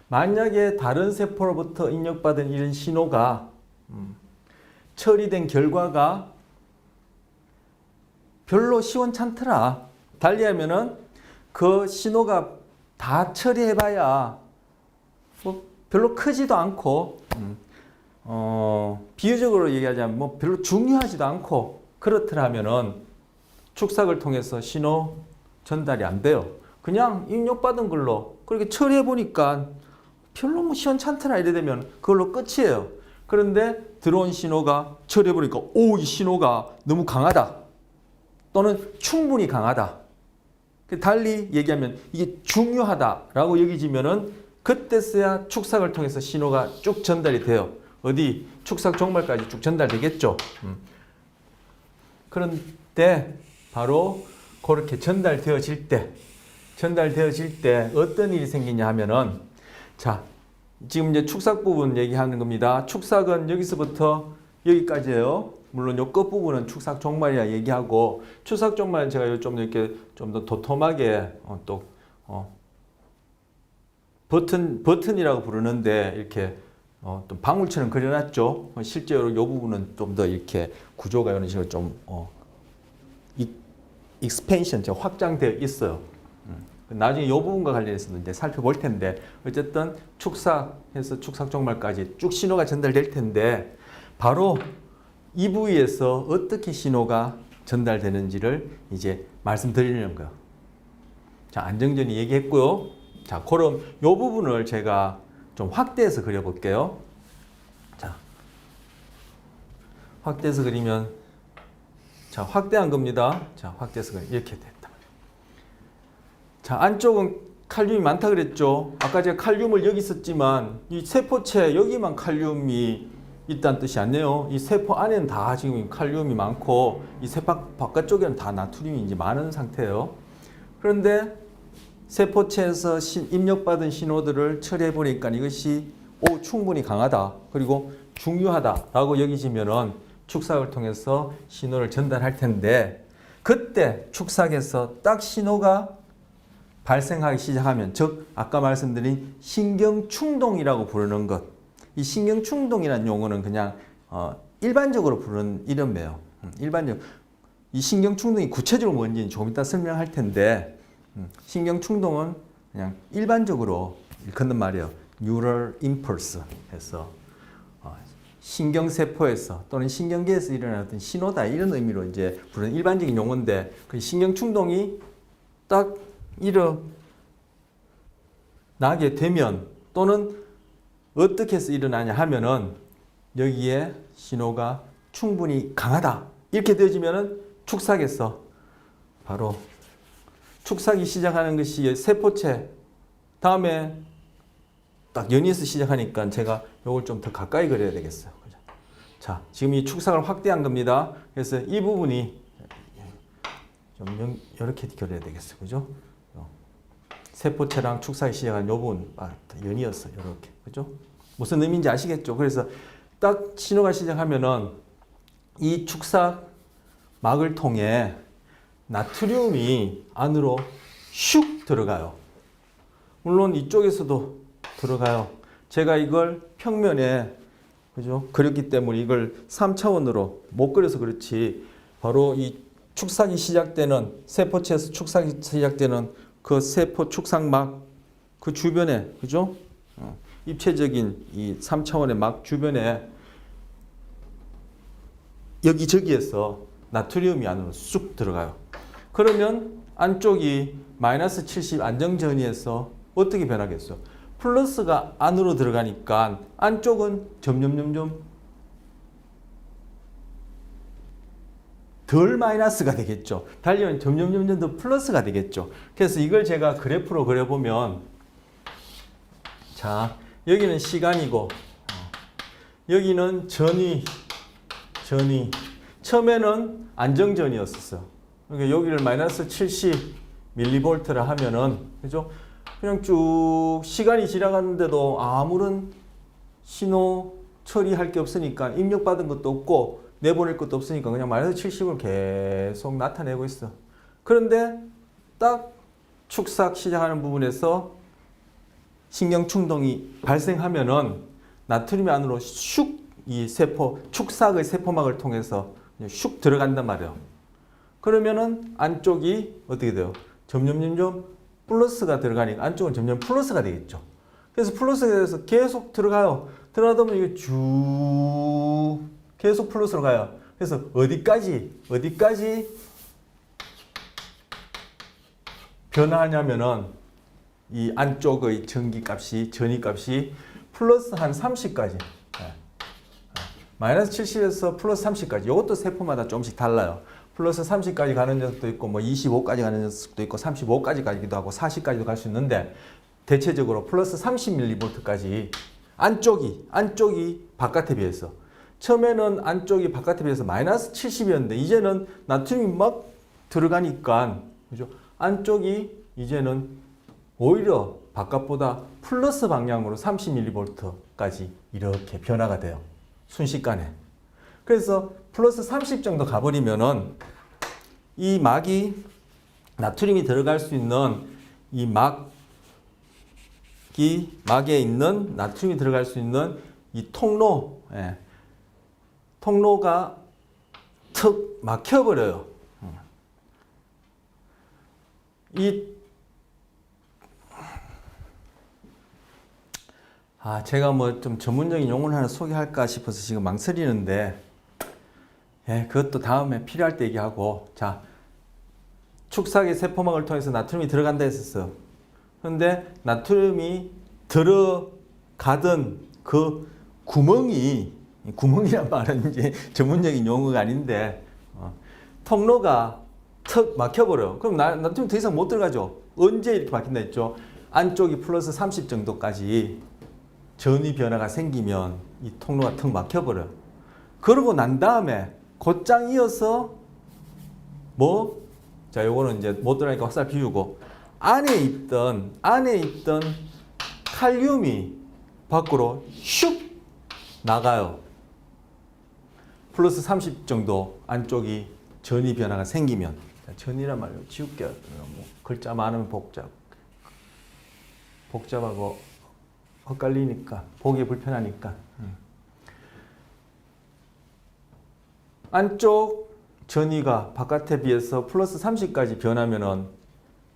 만약에 다른 세포로부터 입력받은 이런 신호가 처리된 결과가 별로 시원찮더라. 달리하면은 그 신호가 다 처리해봐야 뭐 별로 크지도 않고, 비유적으로 얘기하자면 뭐 별로 중요하지도 않고 그렇더라면은 축삭을 통해서 신호 전달이 안 돼요. 그냥 입력받은 걸로 그렇게 처리해보니까 별로 뭐 시원찮더라 이래 되면 그걸로 끝이에요. 그런데 들어온 신호가 처리해보니까 이 신호가 너무 강하다, 또는 충분히 강하다, 달리 얘기하면 이게 중요하다라고 여기지면은 그때서야 축삭을 통해서 신호가 쭉 전달이 돼요. 어디? 축삭 종말까지 쭉 전달되겠죠. 그런데 바로 그렇게 전달되어질 때 어떤 일이 생기냐 하면은, 자, 지금 이제 축삭 부분 얘기하는 겁니다. 축삭은 여기서부터 여기까지예요. 물론 요 끝부분은 축삭 종말이라 얘기하고, 축삭 종말은 제가 좀 이렇게 좀 더 도톰하게 버튼이라고 부르는데, 이렇게 또 방울처럼 그려놨죠. 실제로 이 부분은 좀 더 이렇게 구조가 이런 식으로 좀 익스펜션, 확장되어 있어요. 나중에 이 부분과 관련해서도 이제 살펴볼 텐데, 어쨌든 축삭해서 축삭 종말까지 쭉 신호가 전달될 텐데, 바로 이 부위에서 어떻게 신호가 전달되는지를 이제 말씀드리는 거예요. 자, 안정전이 얘기했고요. 자, 그럼 이 부분을 제가 좀 확대해서 그려볼게요. 자, 확대해서 그리면, 자, 확대한 겁니다. 자, 확대해서 그리면 이렇게 됐다. 자, 안쪽은 칼륨이 많다 그랬죠. 아까 제가 칼륨을 여기 썼지만 이 세포체 여기만 칼륨이 있다는 뜻이 아니에요. 이 세포 안에는 다 지금 칼륨이 많고, 이 세포 바깥쪽에는 다 나트륨이 이제 많은 상태예요. 그런데 세포체에서 입력받은 신호들을 처리해 보니까 이것이 충분히 강하다. 그리고 중요하다라고 여기지면은 축삭을 통해서 신호를 전달할 텐데 그때 축삭에서 딱 신호가 발생하기 시작하면 즉 아까 말씀드린 신경충동이라고 부르는 것. 이 신경충동이라는 용어는 그냥 일반적으로 부르는 이름이에요. 일반적으로 이 신경충동이 구체적으로 뭔지는 조금 이따 설명할 텐데 신경충동은 그냥 일반적으로 일컫는 말이에요. Neural impulse 해서 신경세포에서 또는 신경계에서 일어나는 신호다 이런 의미로 이제 부르는 일반적인 용어인데 그 신경충동이 딱 일어나게 되면 또는 어떻게 해서 일어나냐 하면은 여기에 신호가 충분히 강하다 이렇게 되어지면은 축삭에서 바로 축삭이 시작하는 것이 세포체 다음에 딱 연이어서 시작하니까 제가 이걸 좀 더 가까이 그려야 되겠어요. 자, 지금 이 축삭을 확대한 겁니다. 그래서 이 부분이 좀 이렇게 그려야 되겠어요. 그죠? 세포체랑 축삭이 시작한 이 부분 연이어서 이렇게. 그죠? 무슨 의미인지 아시겠죠? 그래서 딱 신호가 시작하면은 이 축삭 막을 통해 나트륨이 안으로 슉 들어가요. 물론 이쪽에서도 들어가요. 제가 이걸 평면에 그죠? 그렸기 때문에 이걸 3차원으로 못 그려서 그렇지 바로 이 축삭이 시작되는 세포체에서 축삭이 시작되는 그 세포 축삭막 그 주변에 그죠? 입체적인 이 3차원의 막 주변에 여기저기에서 나트륨이 안으로 쑥 들어가요. 그러면 안쪽이 마이너스 70 안정전이에서 어떻게 변하겠어? 플러스가 안으로 들어가니까 안쪽은 점점 덜 마이너스가 되겠죠. 달리면 점점 더 플러스가 되겠죠. 그래서 이걸 제가 그래프로 그려보면 자 여기는 시간이고 여기는 전위 처음에는 안정전이었었어요. 그러니까 여기를 마이너스 70 밀리볼트라 하면은 그죠? 그냥 쭉 시간이 지나갔는데도 아무런 신호 처리할 게 없으니까 입력받은 것도 없고 내보낼 것도 없으니까 그냥 마이너스 70을 계속 나타내고 있어. 그런데 딱 축삭 시작하는 부분에서 신경충동이 발생하면은 나트륨이 안으로 슉 이 세포 축삭의 세포막을 통해서 슉 들어간단 말이에요. 그러면은 안쪽이 어떻게 돼요? 점점 플러스가 들어가니까 안쪽은 점점 플러스가 되겠죠. 그래서 플러스가 돼서 계속 들어가요. 들어가다 보면 이게 쭉 계속 플러스로 가요. 그래서 어디까지 변화하냐면은 이 안쪽의 전기값이 전위값이 플러스 한 30까지 마이너스 70에서 플러스 30까지 이것도 세포마다 조금씩 달라요. 플러스 30까지 가는 녀석도 있고 뭐 25까지 가는 녀석도 있고 35까지 가기도 하고 40까지도 갈 수 있는데 대체적으로 플러스 30mV까지 안쪽이 바깥에 비해서 처음에는 안쪽이 바깥에 비해서 마이너스 70이었는데 이제는 나트륨이 막 들어가니까 그죠? 안쪽이 이제는 오히려 바깥보다 플러스 방향으로 30mV까지 이렇게 변화가 돼요. 순식간에. 그래서 플러스 30 정도 가버리면은 이 막이 나트륨이 들어갈 수 있는 이 막에 있는 나트륨이 들어갈 수 있는 이 통로가 턱 막혀버려요. 제가 뭐 좀 전문적인 용어를 하나 소개할까 싶어서 지금 망설이는데, 그것도 다음에 필요할 때 얘기하고, 자, 축삭의 세포막을 통해서 나트륨이 들어간다 했었어. 그런데 나트륨이 들어가던 그 구멍이란 말은 이제 전문적인 용어가 아닌데, 통로가 턱 막혀버려. 그럼 나트륨 더 이상 못 들어가죠. 언제 이렇게 막힌다 했죠? 안쪽이 플러스 30 정도까지 전위 변화가 생기면 이 통로가 턱 막혀버려요. 그러고 난 다음에 곧장 이어서 자, 요거는 이제 못 들어가니까 화살 비우고 안에 있던 칼륨이 밖으로 슉 나가요. 플러스 30 정도 안쪽이 전이 변화가 생기면. 전이란 말로 지울게요. 뭐 글자 많으면 복잡하고 헷갈리니까 보기 불편하니까. 안쪽 전이가 바깥에 비해서 플러스 30까지 변하면은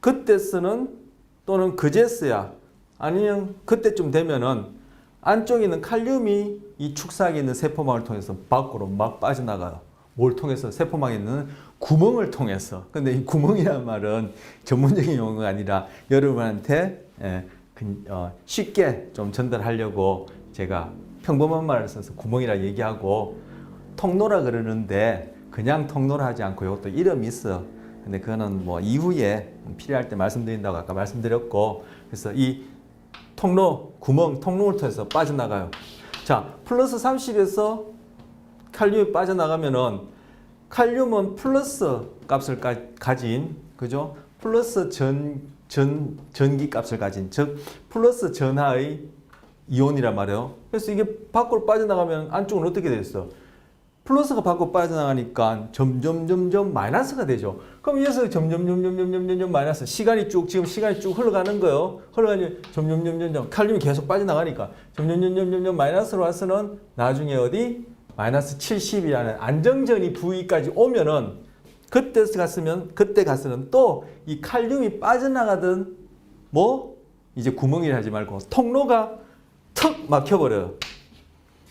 그때 쓰는 또는 그제 써야 아니면 그때쯤 되면은 안쪽에 있는 칼륨이 이 축삭에 있는 세포막을 통해서 밖으로 막 빠져나가요. 뭘 통해서? 세포막에 있는 구멍을 통해서. 근데 이 구멍이라는 말은 전문적인 용어가 아니라 여러분한테 쉽게 좀 전달하려고 제가 평범한 말을 써서 구멍이라 얘기하고 통로라 그러는데 그냥 통로라 하지 않고 이것도 이름이 있어. 근데 그거는 뭐 이후에 필요할 때 말씀드린다고 아까 말씀드렸고, 그래서 이 통로, 구멍, 통로를 통해서 빠져나가요. 자, 플러스 30에서 칼륨이 빠져나가면은 칼륨은 플러스 값을 가진, 그죠? 플러스 전기 값을 가진, 즉 플러스 전하의 이온이란 말이에요. 그래서 이게 밖으로 빠져나가면 안쪽은 어떻게 됐어? 플러스가 밖으로 빠져나가니까 점점 마이너스가 되죠. 그럼 이어서 점점 마이너스. 시간이 쭉 흘러가는 거예요. 흘러가니 점점 칼륨이 계속 빠져나가니까 점점 마이너스로 와서는 나중에 어디 마이너스 70이라는 안정전이 부위까지 오면은 그때 갔으면 또 이 칼륨이 빠져나가던 뭐 이제 구멍이라 하지 말고 통로가 턱 막혀버려요.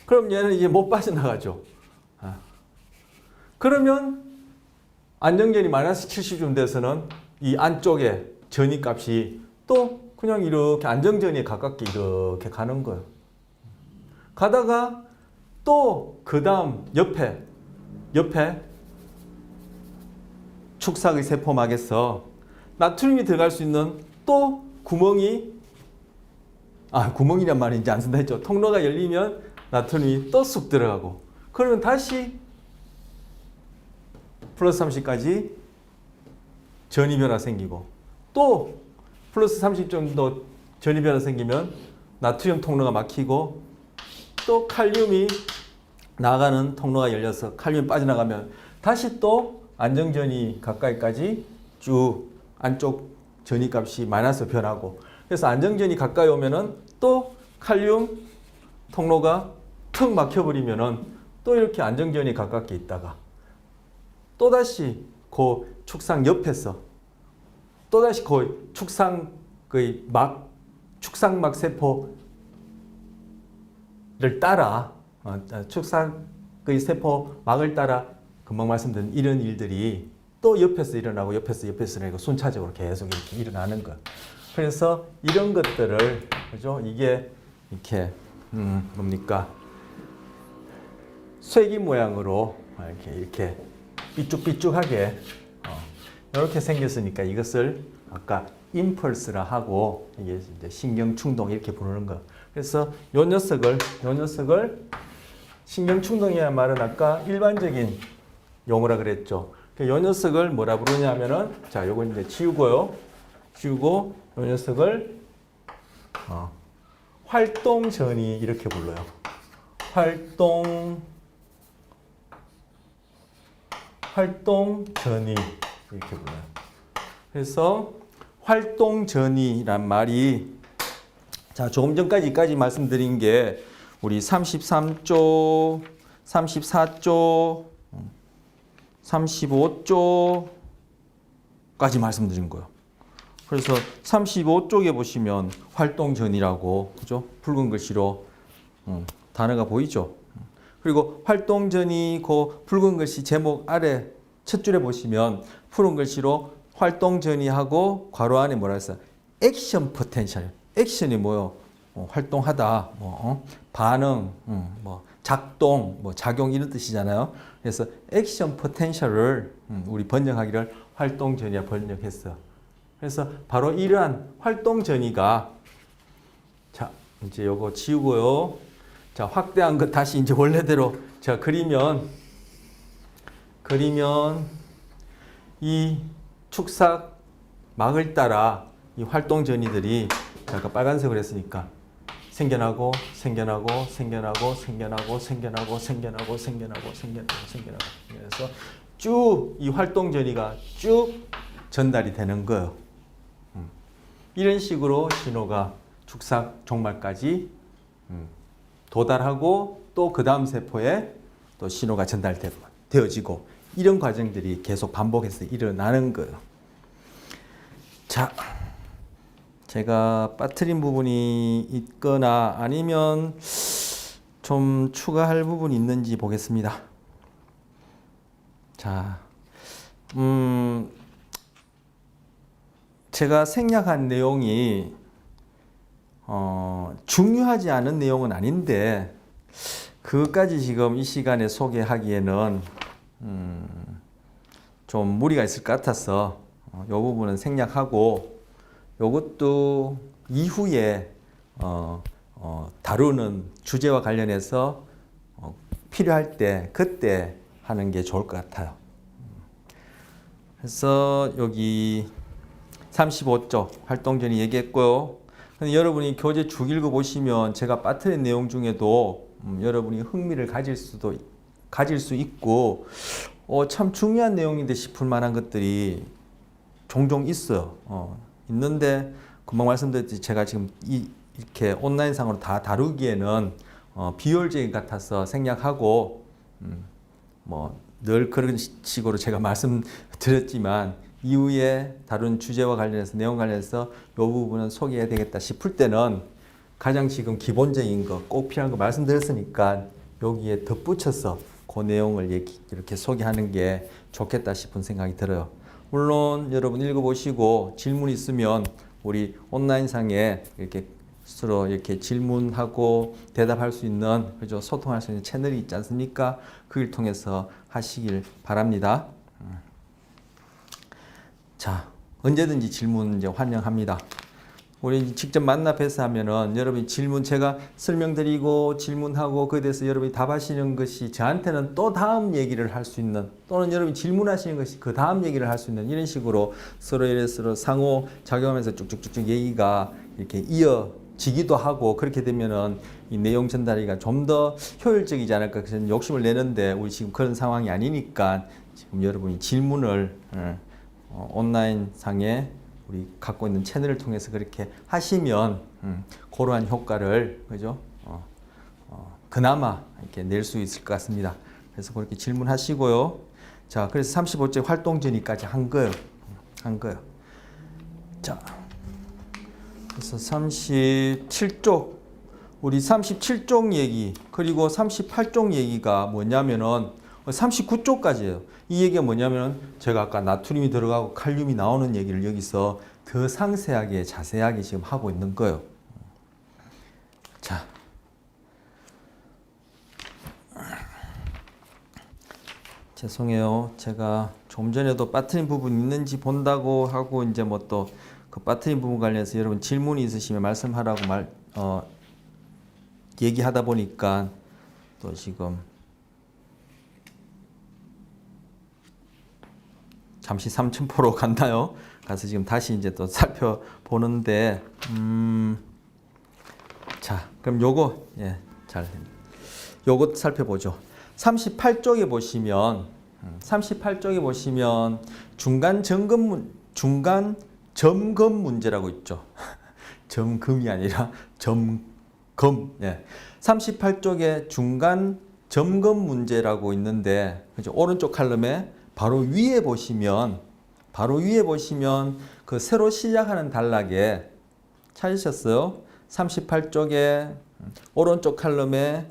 그럼 얘는 이제 못 빠져나가죠. 그러면 안정전이 마이너스 70쯤 돼서는 이 안쪽에 전이값이 또 그냥 이렇게 안정전에 가깝게 이렇게 가는 거예요. 가다가 또 그 다음 옆에 축삭의 세포막에서 나트륨이 들어갈 수 있는 또 구멍이란 말이 이제 안 쓴다 했죠. 통로가 열리면 나트륨이 또 쑥 들어가고, 그러면 다시 플러스 30까지 전이 변화 생기고, 또 플러스 30 정도 전이 변화 생기면 나트륨 통로가 막히고, 또 칼륨이 나가는 통로가 열려서 칼륨이 빠져나가면 다시 또 안정전이 가까이까지 쭉 안쪽 전이 값이 마이너스 변하고, 그래서 안정전이 가까이 오면은 또 칼륨 통로가 턱 막혀버리면은 또 이렇게 안정전이 가깝게 있다가 또다시 그 축상 옆에서 또다시 그 축상막 세포를 따라 축상의 세포막을 따라 금방 말씀드린 이런 일들이 또 옆에서 일어나고 옆에서 일어나고 순차적으로 계속 이렇게 일어나는 것. 그래서 이런 것들을, 그죠? 이게 이렇게 뭡니까? 쇠기 모양으로 이렇게 삐쭉삐쭉하게 이렇게 생겼으니까 이것을 아까 임펄스라 하고 이게 이제 신경 충동 이렇게 부르는 거. 그래서 요 녀석을 신경 충동이란 말은 아까 일반적인 용어라 그랬죠. 요 녀석을 뭐라 부르냐면은, 자, 요거 이제 지우고 요 녀석을 활동전이 이렇게 불러요. 활동전이 이렇게 불러요. 그래서 활동전이란 말이, 자, 조금 전까지 말씀드린 게 우리 33조, 34조, 35조까지 말씀드린 거예요. 그래서 35쪽에 보시면 활동전이라고, 그죠? 붉은 글씨로 단어가 보이죠? 그리고 활동전이 그 붉은 글씨 제목 아래 첫 줄에 보시면 푸른 글씨로 활동전이하고 괄호 안에 뭐라 했어요? 액션 포텐셜. 액션이 뭐요? 활동하다, 반응, 작동, 작용 이런 뜻이잖아요. 그래서 액션 포텐셜을 우리 번역하기를 활동전이라 번역했어. 그래서 바로 이러한 활동전이가, 자, 이제 요거 지우고요. 자, 확대한 것 다시 이제 원래대로 제가 그리면 이 축삭막을 따라 이 활동 전이들이 아까 빨간색으로 했으니까 생겨나고 생겨나고 생겨나고 생겨나고 생겨나고 생겨나고 생겨나고 생겨나고 그래서 쭉 이 활동 전이가 쭉 전달이 되는 거예요. 이런 식으로 신호가 축삭 종말까지 도달하고 또 그 다음 세포에 또 신호가 전달되어지고 이런 과정들이 계속 반복해서 일어나는 거예요. 자, 제가 빠뜨린 부분이 있거나 아니면 좀 추가할 부분이 있는지 보겠습니다. 자, 제가 생략한 내용이 중요하지 않은 내용은 아닌데 그것까지 지금 이 시간에 소개하기에는 좀 무리가 있을 것 같아서 이 부분은 생략하고 이것도 이후에 다루는 주제와 관련해서 필요할 때 그때 하는 게 좋을 것 같아요. 그래서 여기 35쪽 활동전이 얘기했고요. 여러분이 교재 쭉 읽어보시면 제가 빠뜨린 내용 중에도 여러분이 흥미를 가질 수 있고 참 중요한 내용인데 싶을 만한 것들이 종종 있어요. 있는데 금방 말씀드렸듯이 제가 지금 이렇게 온라인상으로 다 다루기에는 비효율적인 것 같아서 생략하고 뭐 늘 그런 식으로 제가 말씀드렸지만 이후에 다룬 주제와 관련해서 내용 관련해서 이 부분은 소개해야 되겠다 싶을 때는 가장 지금 기본적인 거 꼭 필요한 거 말씀드렸으니까 여기에 덧붙여서 그 내용을 이렇게 소개하는 게 좋겠다 싶은 생각이 들어요. 물론 여러분 읽어보시고 질문 있으면 우리 온라인상에 이렇게 서로 이렇게 질문하고 대답할 수 있는 그죠? 소통할 수 있는 채널이 있지 않습니까? 그걸 통해서 하시길 바랍니다. 자, 언제든지 질문 이제 환영합니다. 우리 직접 만나 뵈서 하면은 여러분이 질문 제가 설명드리고 질문하고 그에 대해서 여러분이 답하시는 것이 저한테는 또 다음 얘기를 할 수 있는 또는 여러분이 질문하시는 것이 그 다음 얘기를 할 수 있는 이런 식으로 서로 상호 작용하면서 쭉쭉쭉쭉 얘기가 이렇게 이어지기도 하고 그렇게 되면은 이 내용 전달이가 좀 더 효율적이지 않을까 그래서 욕심을 내는데 우리 지금 그런 상황이 아니니까 지금 여러분이 질문을 온라인 상에 우리 갖고 있는 채널을 통해서 그렇게 하시면 그러한 효과를 그죠? 그나마 이렇게 낼 수 있을 것 같습니다. 그래서 그렇게 질문하시고요. 자, 그래서 35째 활동 전이까지 한 거예요. 자, 그래서 37쪽 우리 37쪽 얘기 그리고 38쪽 얘기가 뭐냐면은 39쪽까지예요. 이 얘기가 뭐냐면 제가 아까 나트륨이 들어가고 칼륨이 나오는 얘기를 여기서 더 상세하게 자세하게 지금 하고 있는 거예요. 자, 죄송해요. 제가 좀 전에도 빠뜨린 부분 있는지 본다고 하고 이제 뭐 또 그 빠뜨린 부분 관련해서 여러분 질문이 있으시면 말씀하라고 얘기하다 보니까 또 지금 잠시 삼천포로 갔나요? 가서 지금 다시 이제 또 살펴보는데, 자, 그럼 요거, 요거 살펴보죠. 38쪽에 보시면, 중간 점검 문제라고 있죠. 점검이 아니라 점검. 38쪽에 중간 점검 문제라고 있는데, 그죠? 오른쪽 칼럼에 바로 위에 보시면 그 새로 시작하는 단락에 찾으셨어요? 38쪽에 오른쪽 칼럼에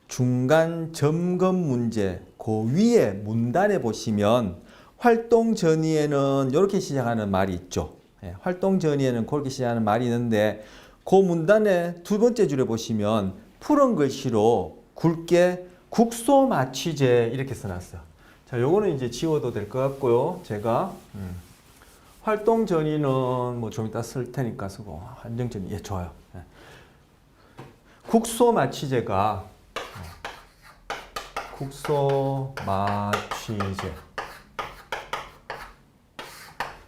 중간 점검 문제 그 위에 문단에 보시면 활동 전이에는 이렇게 시작하는 말이 있죠. 활동 전이에는 그렇게 시작하는 말이 있는데 그 문단의 두 번째 줄에 보시면 푸른 글씨로 굵게 국소 마취제 이렇게 써놨어요. 자, 요거는 이제 지워도 될 것 같고요. 제가 활동 전이는 뭐 좀 이따 쓸 테니까 쓰고 한정 전이 좋아요. 국소 마취제가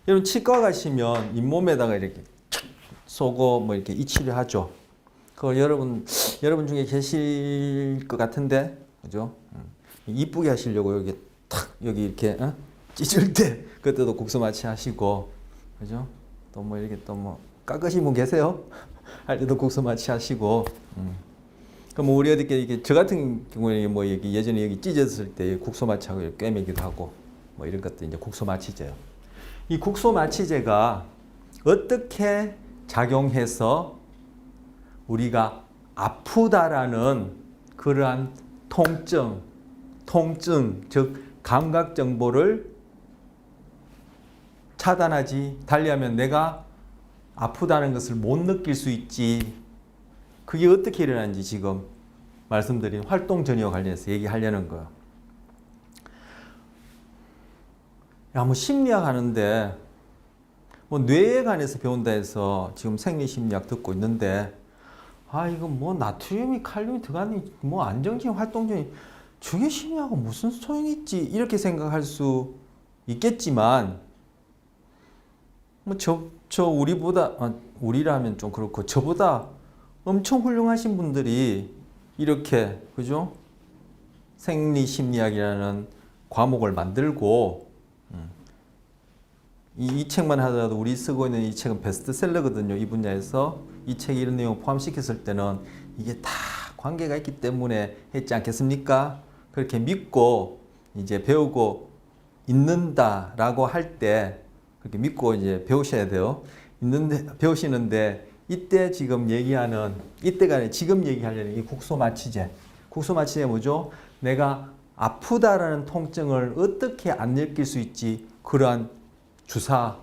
여러분 치과 가시면 잇몸에다가 이렇게 쏘고 뭐 이렇게 이치를 하죠. 그걸 여러분 중에 계실 것 같은데, 그죠? 이쁘게 하시려고 여기 탁 여기 이렇게 찢을 때 그때도 국소 마취 하시고, 그죠? 또 뭐 이렇게 또 뭐 깎으신 분 계세요? 할 때도 국소 마취 하시고. 그럼 우리 어디게 이게 저 같은 경우에 뭐 여기 예전에 여기 찢었을 때 국소 마취하고 꿰매기도 하고 뭐 이런 것도 이제 국소 마취제요. 이 국소 마취제가 어떻게 작용해서 우리가 아프다라는 그러한 통증, 즉 감각 정보를 차단하지, 달리하면 내가 아프다는 것을 못 느낄 수 있지. 그게 어떻게 일어나는지 지금 말씀드린 활동 전이와 관련해서 얘기하려는 거예요. 야, 뭐 심리학 하는데 뭐 뇌에 관해서 배운다 해서 지금 생리심리학 듣고 있는데, 아 이거 뭐 나트륨이 칼륨이 들어가니 뭐 안정적인 활동적인 저게 심리하고 무슨 소용이 있지 이렇게 생각할 수 있겠지만, 뭐 저 우리보다 우리라면 좀 그렇고 저보다 엄청 훌륭하신 분들이 이렇게, 그죠? 생리심리학이라는 과목을 만들고, 이 책만 하더라도 우리 쓰고 있는 이 책은 베스트셀러거든요. 이 분야에서 이 책에 이런 내용을 포함시켰을 때는 이게 다 관계가 있기 때문에 했지 않겠습니까? 그렇게 믿고 이제 배우고 있는다라고 할 때 그렇게 믿고 이제 배우셔야 돼요. 배우시는데 이때 지금 얘기하는, 이때가 아니라 지금 얘기하려는 이 국소 마취제. 국소 마취제 뭐죠? 내가 아프다라는 통증을 어떻게 안 느낄 수 있지? 그러한 주사,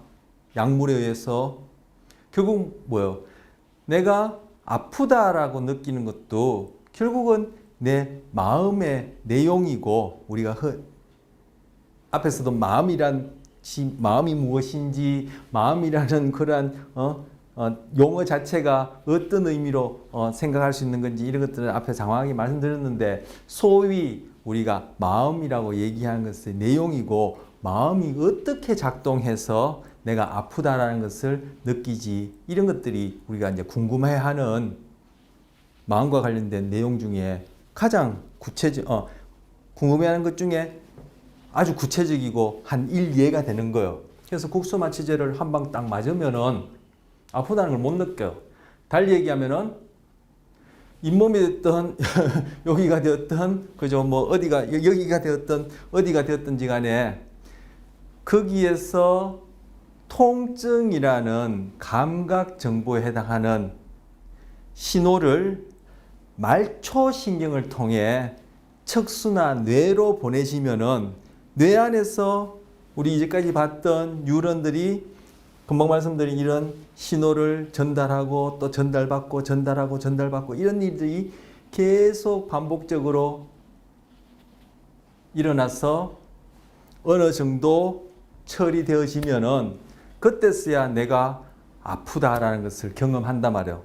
약물에 의해서 결국 뭐예요? 내가 아프다라고 느끼는 것도 결국은 내 마음의 내용이고, 우리가 앞에서도 마음이 무엇인지, 마음이라는 그러한 용어 자체가 어떤 의미로 생각할 수 있는 건지 이런 것들을 앞에 장황하게 말씀드렸는데, 소위 우리가 마음이라고 얘기하는 것의 내용이고, 마음이 어떻게 작동해서 내가 아프다라는 것을 느끼지, 이런 것들이 우리가 이제 궁금해하는 마음과 관련된 내용 중에 가장 궁금해하는 것 중에 아주 구체적이고 한 일예가 되는 거예요. 그래서 국소 마취제를 한 방 딱 맞으면은 아프다는 걸 못 느껴요. 달리 얘기하면은 잇몸이 됐든 여기가 되었든, 그죠? 뭐 어디가 여기가 되었든 어디가 되었든지 간에 거기에서 통증이라는 감각 정보에 해당하는 신호를 말초신경을 통해 척수나 뇌로 보내지면은 뇌 안에서 우리 이제까지 봤던 뉴런들이 금방 말씀드린 이런 신호를 전달하고 또 전달받고 이런 일들이 계속 반복적으로 일어나서 어느 정도 처리되어지면은 그때서야 내가 아프다라는 것을 경험한단 말이에요.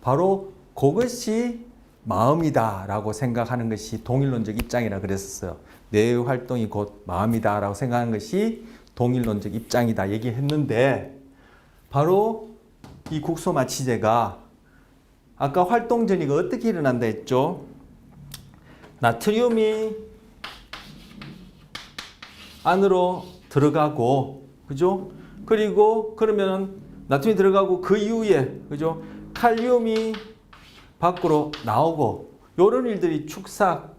바로 그것이 마음이다라고 생각하는 것이 동일론적 입장이라 그랬었어요. 뇌의 활동이 곧 마음이다라고 생각하는 것이 동일론적 입장이다 얘기했는데, 바로 이 국소 마취제가 아까 활동 전이가 어떻게 일어난다 했죠? 나트륨이 안으로 들어가고, 그죠? 그리고 그러면 나트륨이 들어가고 그 이후에, 그죠? 칼륨이 밖으로 나오고, 이런 일들이 축삭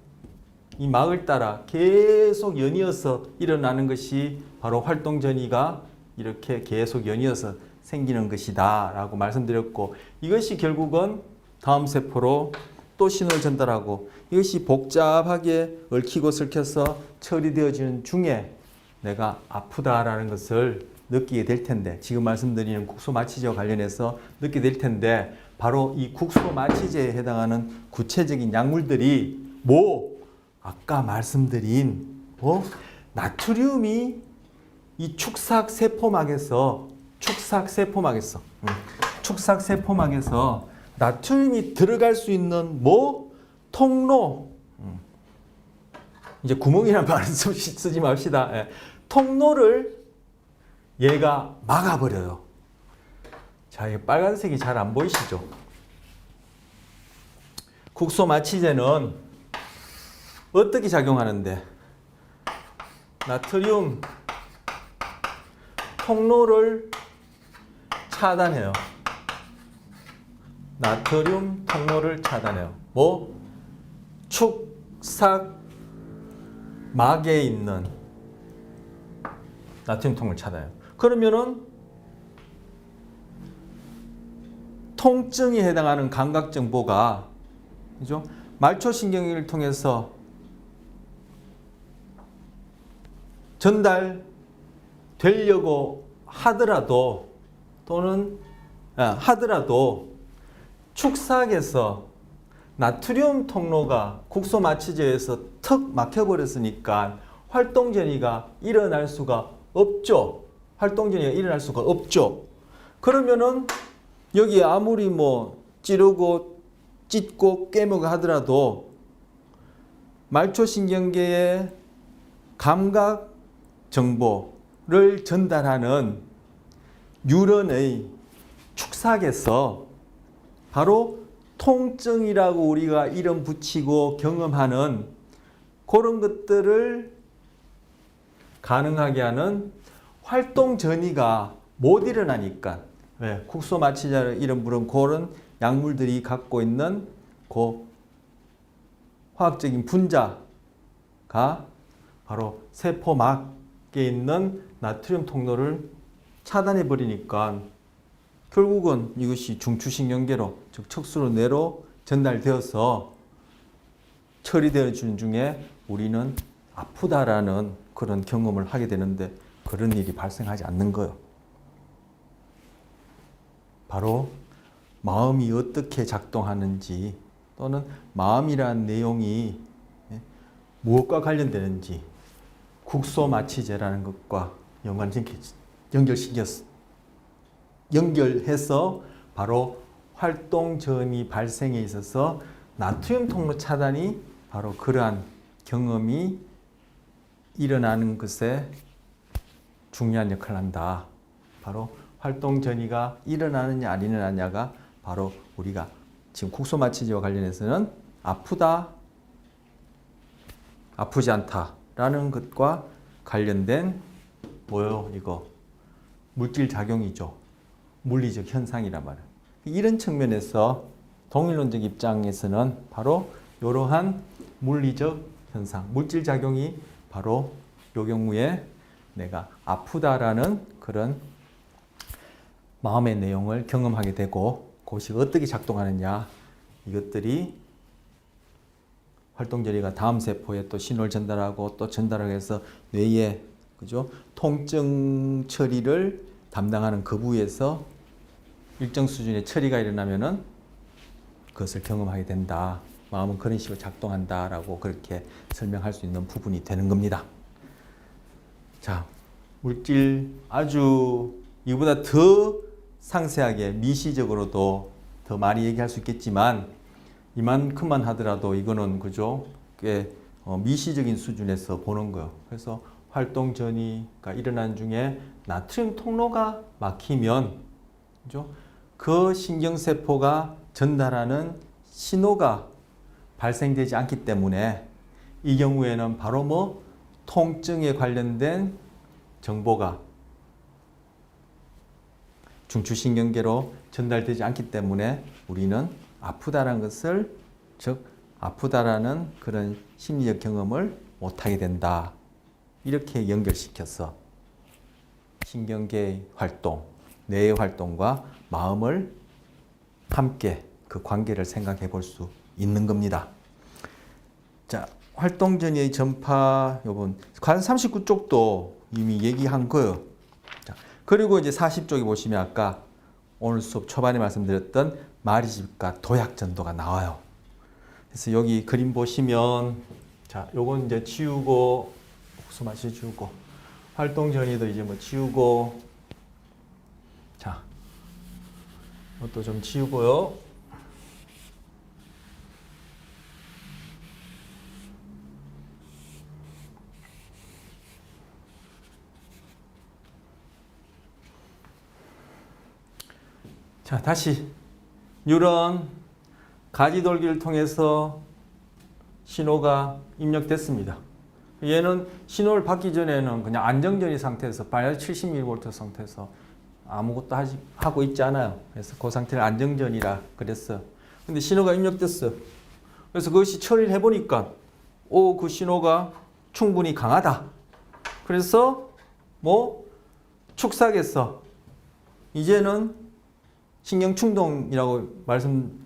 이 막을 따라 계속 연이어서 일어나는 것이 바로 활동 전이가 이렇게 계속 연이어서 생기는 것이다 라고 말씀드렸고, 이것이 결국은 다음 세포로 또 신호를 전달하고, 이것이 복잡하게 얽히고 설켜서 처리되어지는 중에 내가 아프다라는 것을 느끼게 될 텐데, 지금 말씀드리는 국소 마취제와 관련해서 느끼게 될 텐데, 바로 이 국소 마취제에 해당하는 구체적인 약물들이 아까 말씀드린 나트륨이 이 축삭 세포막에서 나트륨이 들어갈 수 있는 통로, 이제 구멍이라는 말은 쓰지 맙시다. 통로를 얘가 막아버려요. 자, 이 빨간색이 잘 안 보이시죠? 국소 마취제는 어떻게 작용하는데? 나트륨 통로를 차단해요. 나트륨 통로를 차단해요. 뭐? 축삭막에 있는 나트륨 통로를 차단해요. 그러면은 통증에 해당하는 감각 정보가, 그죠? 말초신경을 통해서 전달되려고 하더라도 하더라도 축삭에서 나트륨 통로가 국소 마취제에서 턱 막혀버렸으니까 활동 전이가 일어날 수가 없죠. 활동 전이가 일어날 수가 없죠. 그러면은 여기 아무리 뭐 찌르고 찢고 깨물고 하더라도 말초신경계의 감각 정보를 전달하는 뉴런의 축삭에서 바로 통증이라고 우리가 이름 붙이고 경험하는 그런 것들을 가능하게 하는 활동 전이가 못 일어나니까, 왜? 국소 마취제를 이름 부른 그런 약물들이 갖고 있는 그 화학적인 분자가 바로 세포막에 있는 나트륨 통로를 차단해 버리니까 결국은 이것이 중추신경계로, 즉 척수로 뇌로 전달되어서 처리되어 주는 중에 우리는 아프다라는 그런 경험을 하게 되는데 그런 일이 발생하지 않는 거예요. 바로 마음이 어떻게 작동하는지, 또는 마음이라는 내용이 무엇과 관련되는지 국소 마취제라는 것과 연결해서 바로 활동 전이 발생에 있어서 나트륨 통로 차단이 바로 그러한 경험이 일어나는 것에 중요한 역할을 한다. 바로 활동 전이가 일어나느냐 안 일어나느냐가 바로 우리가 지금 국소 마취제와 관련해서는 아프다, 아프지 않다라는 것과 관련된 뭐요? 이거 물질 작용이죠. 물리적 현상이란 말이에요. 이런 측면에서 동일론적 입장에서는 바로 이러한 물리적 현상, 물질 작용이 바로 이 경우에 내가 아프다라는 그런 마음의 내용을 경험하게 되고, 그것이 어떻게 작동하느냐, 이것들이 활동 전이가 다음 세포에 또 신호를 전달하고 또 전달을 해서 뇌에, 그죠? 통증 처리를 담당하는 그 부위에서 일정 수준의 처리가 일어나면은 그것을 경험하게 된다. 마음은 그런 식으로 작동한다라고 그렇게 설명할 수 있는 부분이 되는 겁니다. 자, 물질 아주 이보다 더 상세하게 미시적으로도 더 많이 얘기할 수 있겠지만 이만큼만 하더라도 이거는, 그죠? 꽤 미시적인 수준에서 보는 거예요. 그래서 활동 전이가 일어난 중에 나트륨 통로가 막히면, 그죠? 그 신경세포가 전달하는 신호가 발생되지 않기 때문에 이 경우에는 바로 뭐 통증에 관련된 정보가 중추신경계로 전달되지 않기 때문에 우리는 아프다라는 것을, 즉 아프다라는 그런 심리적 경험을 못하게 된다. 이렇게 연결시켜서 신경계의 활동, 뇌의 활동과 마음을 함께 그 관계를 생각해 볼 수 있는 겁니다. 자, 활동 전이의 전파, 요번 관 39쪽도 이미 얘기한 거예요. 자, 그리고 이제 40쪽에 보시면 아까 오늘 수업 초반에 말씀드렸던 마리집과 도약 전도가 나와요. 그래서 여기 그림 보시면, 자, 요건 이제 치우고, 국소 마취 주고, 활동 전이도 이제 뭐 치우고, 자, 이것도 좀 치우고요. 자, 다시 뉴런 가지돌기를 통해서 신호가 입력됐습니다. 얘는 신호를 받기 전에는 그냥 안정전이 상태에서 마이너스 70mV 상태에서 아무것도 하고 있지 않아요. 그래서 그 상태를 안정전이라 그랬어요. 근데 신호가 입력됐어요. 그래서 그것이 처리를 해보니까 그 신호가 충분히 강하다. 그래서 축삭에서 이제는 신경충동이라고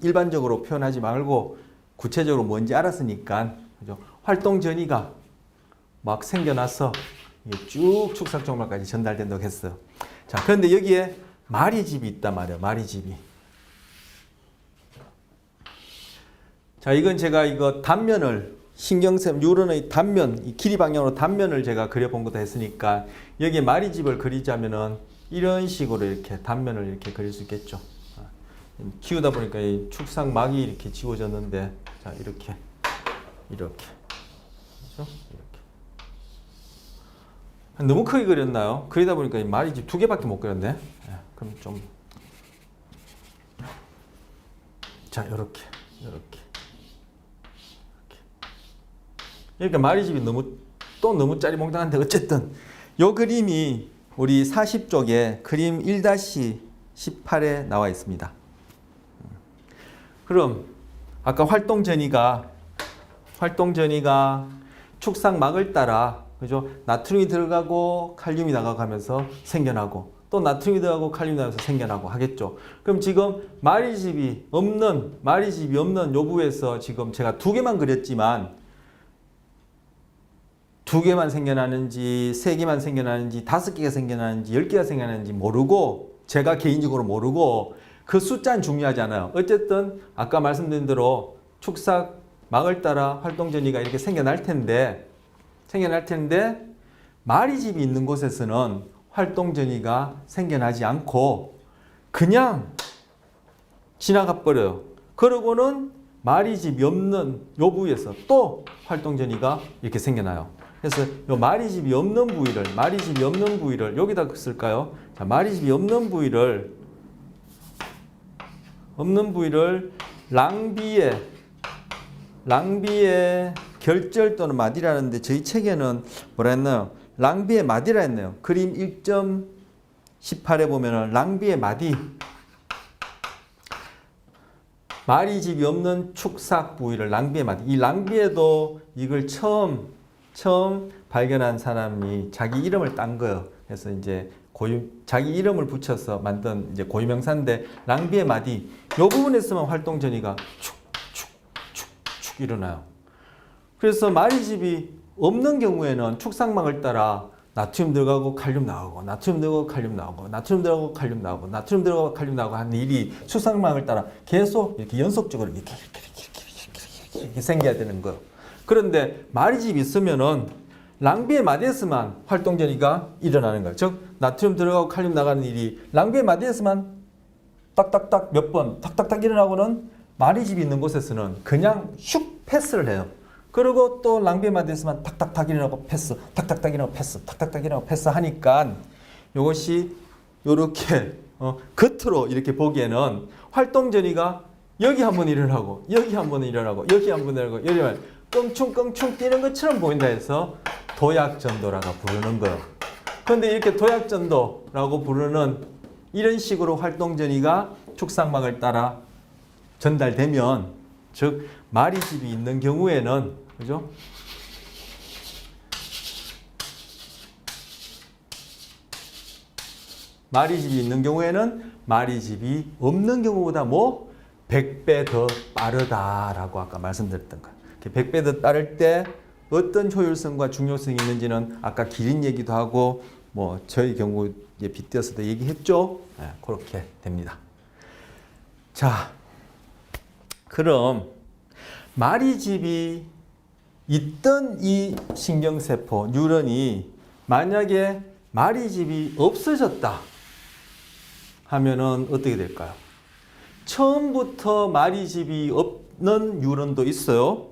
일반적으로 표현하지 말고 구체적으로 뭔지 알았으니까 그죠? 활동 전이가 막 생겨나서 쭉 축삭 종말까지 전달된다고 했어요. 자, 그런데 여기에 마리집이 있단 말이에요. 마리집이. 자, 이건 제가 이거 단면을 신경샘 뉴런의 단면, 이 길이 방향으로 단면을 제가 그려본 것도 했으니까 여기에 마리집을 그리자면은 이런 식으로 이렇게 단면을 이렇게 그릴 수 있겠죠. 키우다 보니까 이 축삭막이 이렇게 지워졌는데, 자, 이렇게. 그렇죠? 이렇게. 너무 크게 그렸나요? 그리다 보니까 이 마리집 2개밖에 못 그렸네. 그럼 좀. 자, 이렇게. 그러니까 마리집이 너무 짜리몽땅한데 어쨌든 요 그림이 우리 40쪽에 그림 1-18에 나와 있습니다. 그럼 아까 활동 전이가 축삭막을 따라 그죠? 나트륨이 들어가고 칼륨이 나가면서 생겨나고 또 나트륨이 들어가고 칼륨이 나가면서 생겨나고 하겠죠. 그럼 지금 마리집이 없는 요 부에서 지금 제가 2개만 그렸지만 2개만 생겨나는지 3개만 생겨나는지 5개가 생겨나는지 10개가 생겨나는지 모르고 제가 개인적으로 모르고 그 숫자는 중요하지 않아요. 어쨌든 아까 말씀드린 대로 축삭막을 따라 활동전이가 이렇게 생겨날 텐데 마리집이 있는 곳에서는 활동전이가 생겨나지 않고 그냥 지나가 버려요. 그러고는 마리집이 없는 요 부위에서 또 활동전이가 이렇게 생겨나요. 그래서 요 마리집이 없는 부위를 여기다 쓸까요? 자, 마리집이 없는 부위를 랑비의 결절 또는 마디라는데 저희 책에는 뭐라 했나요? 랑비의 마디라 했네요. 그림 1.18에 보면은 랑비의 마디. 마리집이 없는 축삭 부위를 랑비의 마디. 이 랑비에도 이걸 처음 발견한 사람이 자기 이름을 딴 거예요. 그래서 이제 자기 이름을 붙여서 만든 이제 고유명사인데 랑비의 마디. 이 부분에서만 활동 전이가 축축축축 일어나요. 그래서 마리집이 없는 경우에는 축삭막을 따라 나트륨 들어가고 칼륨 나오고 나트륨 들어가고 칼륨 나오고 나트륨 들어가고 칼륨 나오고 나트륨 들어가고 칼륨 나오고 하는 일이 축삭막을 따라 계속 이렇게 연속적으로 이렇게 생겨야 되는 거예요. 그런데 마리집이 있으면은 랑비의 마디에서만 활동 전이가 일어나는 거예요. 즉 나트륨 들어가고 칼륨 나가는 일이 랑비의 마디에서만 딱딱딱 몇 번 탁탁탁 일어나고는 마리집이 있는 곳에서는 그냥 슉 패스를 해요. 그리고 또 랑비의 마디에서만 탁탁탁 일어나고 패스, 탁탁탁 일어나고 패스, 탁탁탁 일어나고 패스 하니까 이것이 이렇게 겉으로 이렇게 보기에는 활동 전이가 여기 한번 일어나고 여기 한번 일어나고 여기 한번 일어나고 여기 한번 껑충껑충 뛰는 것처럼 보인다 해서 도약전도라고 부르는 거예요. 그런데 이렇게 도약전도라고 부르는 이런 식으로 활동 전이가 축삭막을 따라 전달되면 즉 마리집이 있는 경우에는 그죠? 마리집이 있는 경우에는 마리집이 없는 경우보다 100배 더 빠르다라고 아까 말씀드렸던 거예요. 100배 더 빠를 때 어떤 효율성과 중요성이 있는지는 아까 기린 얘기도 하고 저희 경우에 빗대어서도 얘기했죠. 네, 그렇게 됩니다. 자, 그럼 마리집이 있던 이 신경세포 뉴런이 만약에 마리집이 없어졌다 하면은 어떻게 될까요? 처음부터 마리집이 없는 뉴런도 있어요.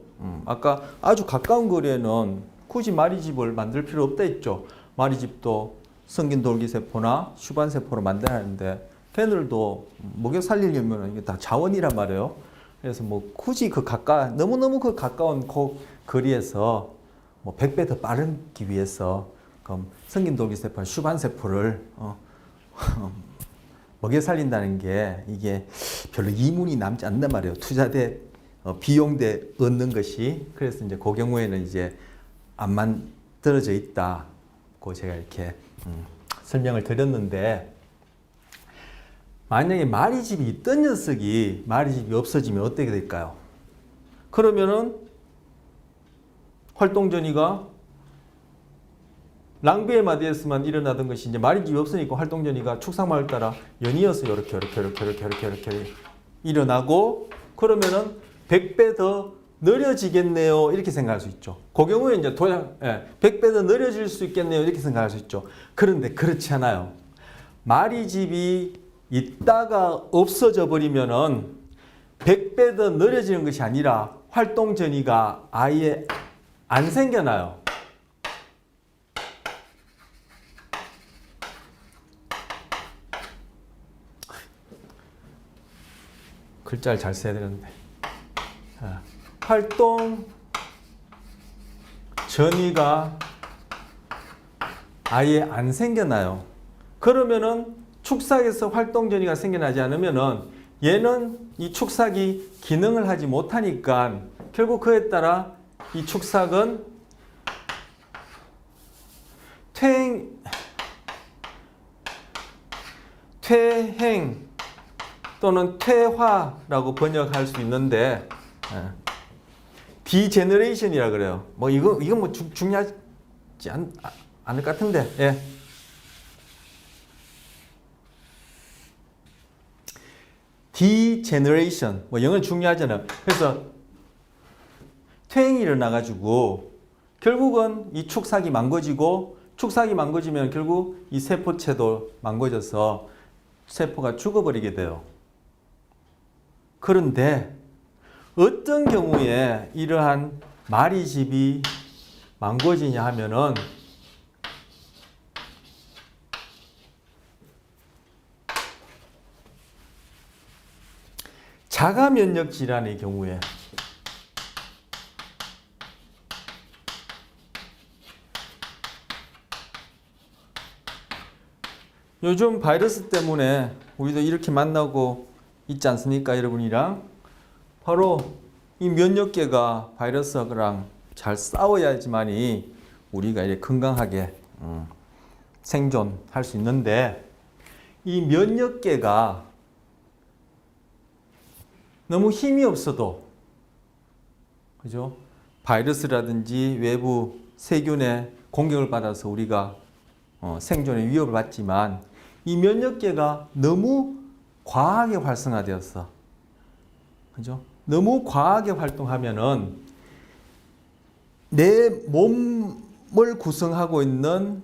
아까 아주 가까운 거리에는 굳이 마리집을 만들 필요 없다 했죠. 마리집도 성긴돌기세포나 슈반세포로 만들어야 하는데 바늘도 먹여 살리려면 이게 다 자원이란 말이에요. 그래서 뭐 굳이 너무너무 그 가까운 그 거리에서 뭐 100배 더 빠르기 위해서 그럼 성긴돌기세포, 슈반세포를 먹여 살린다는 게 이게 별로 이문이 남지 않는 말이에요. 투자대 비용대 얻는 것이. 그래서 이제 그 경우에는 이제 안 만들어져 있다고 제가 이렇게 설명을 드렸는데, 만약에 마리집이 있던 녀석이 마리집이 없어지면 어떻게 될까요? 그러면은 활동전이가 랑비의 마디에서만 일어나던 것이 이제 마리집이 없으니까 활동전이가 축삭마를 따라 연이어서 이렇게 일어나고, 그러면은 100배 더 느려지겠네요, 이렇게 생각할 수 있죠. 그 경우에 이제 100배 더 느려질 수 있겠네요, 이렇게 생각할 수 있죠. 그런데 그렇지 않아요. 마리집이 있다가 없어져 버리면은 100배 더 느려지는 것이 아니라 활동 전이가 아예 안 생겨나요. 글자를 잘 써야 되는데. 활동 전이가 아예 안 생겨나요. 그러면은 축삭에서 활동 전이가 생겨나지 않으면은 얘는 이 축삭이 기능을 하지 못하니까 결국 그에 따라 이 축삭은 퇴행 또는 퇴화라고 번역할 수 있는데, 디제너레이션이라 그래요. 뭐 이건 뭐 중요하지 않을 것 같은데, 예. 디제너레이션, 뭐 영어는 중요하잖아요. 그래서 퇴행이 일어나가지고 결국은 이 축삭이 망가지고, 축삭이 망가지면 결국 이 세포체도 망가져서 세포가 죽어버리게 돼요. 그런데 어떤 경우에 이러한 마리집이 망가지냐 하면은 자가 면역 질환의 경우에, 요즘 바이러스 때문에 우리도 이렇게 만나고 있지 않습니까, 여러분이랑? 바로 이 면역계가 바이러스랑 잘 싸워야지만이 우리가 이렇게 건강하게 생존할 수 있는데, 이 면역계가 너무 힘이 없어도, 그죠? 바이러스라든지 외부 세균의 공격을 받아서 우리가 생존의 위협을 받지만, 이 면역계가 너무 과하게 활성화되었어. 그죠? 너무 과하게 활동하면은 내 몸을 구성하고 있는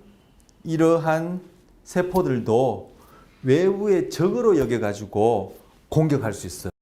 이러한 세포들도 외부의 적으로 여겨가지고 공격할 수 있어요.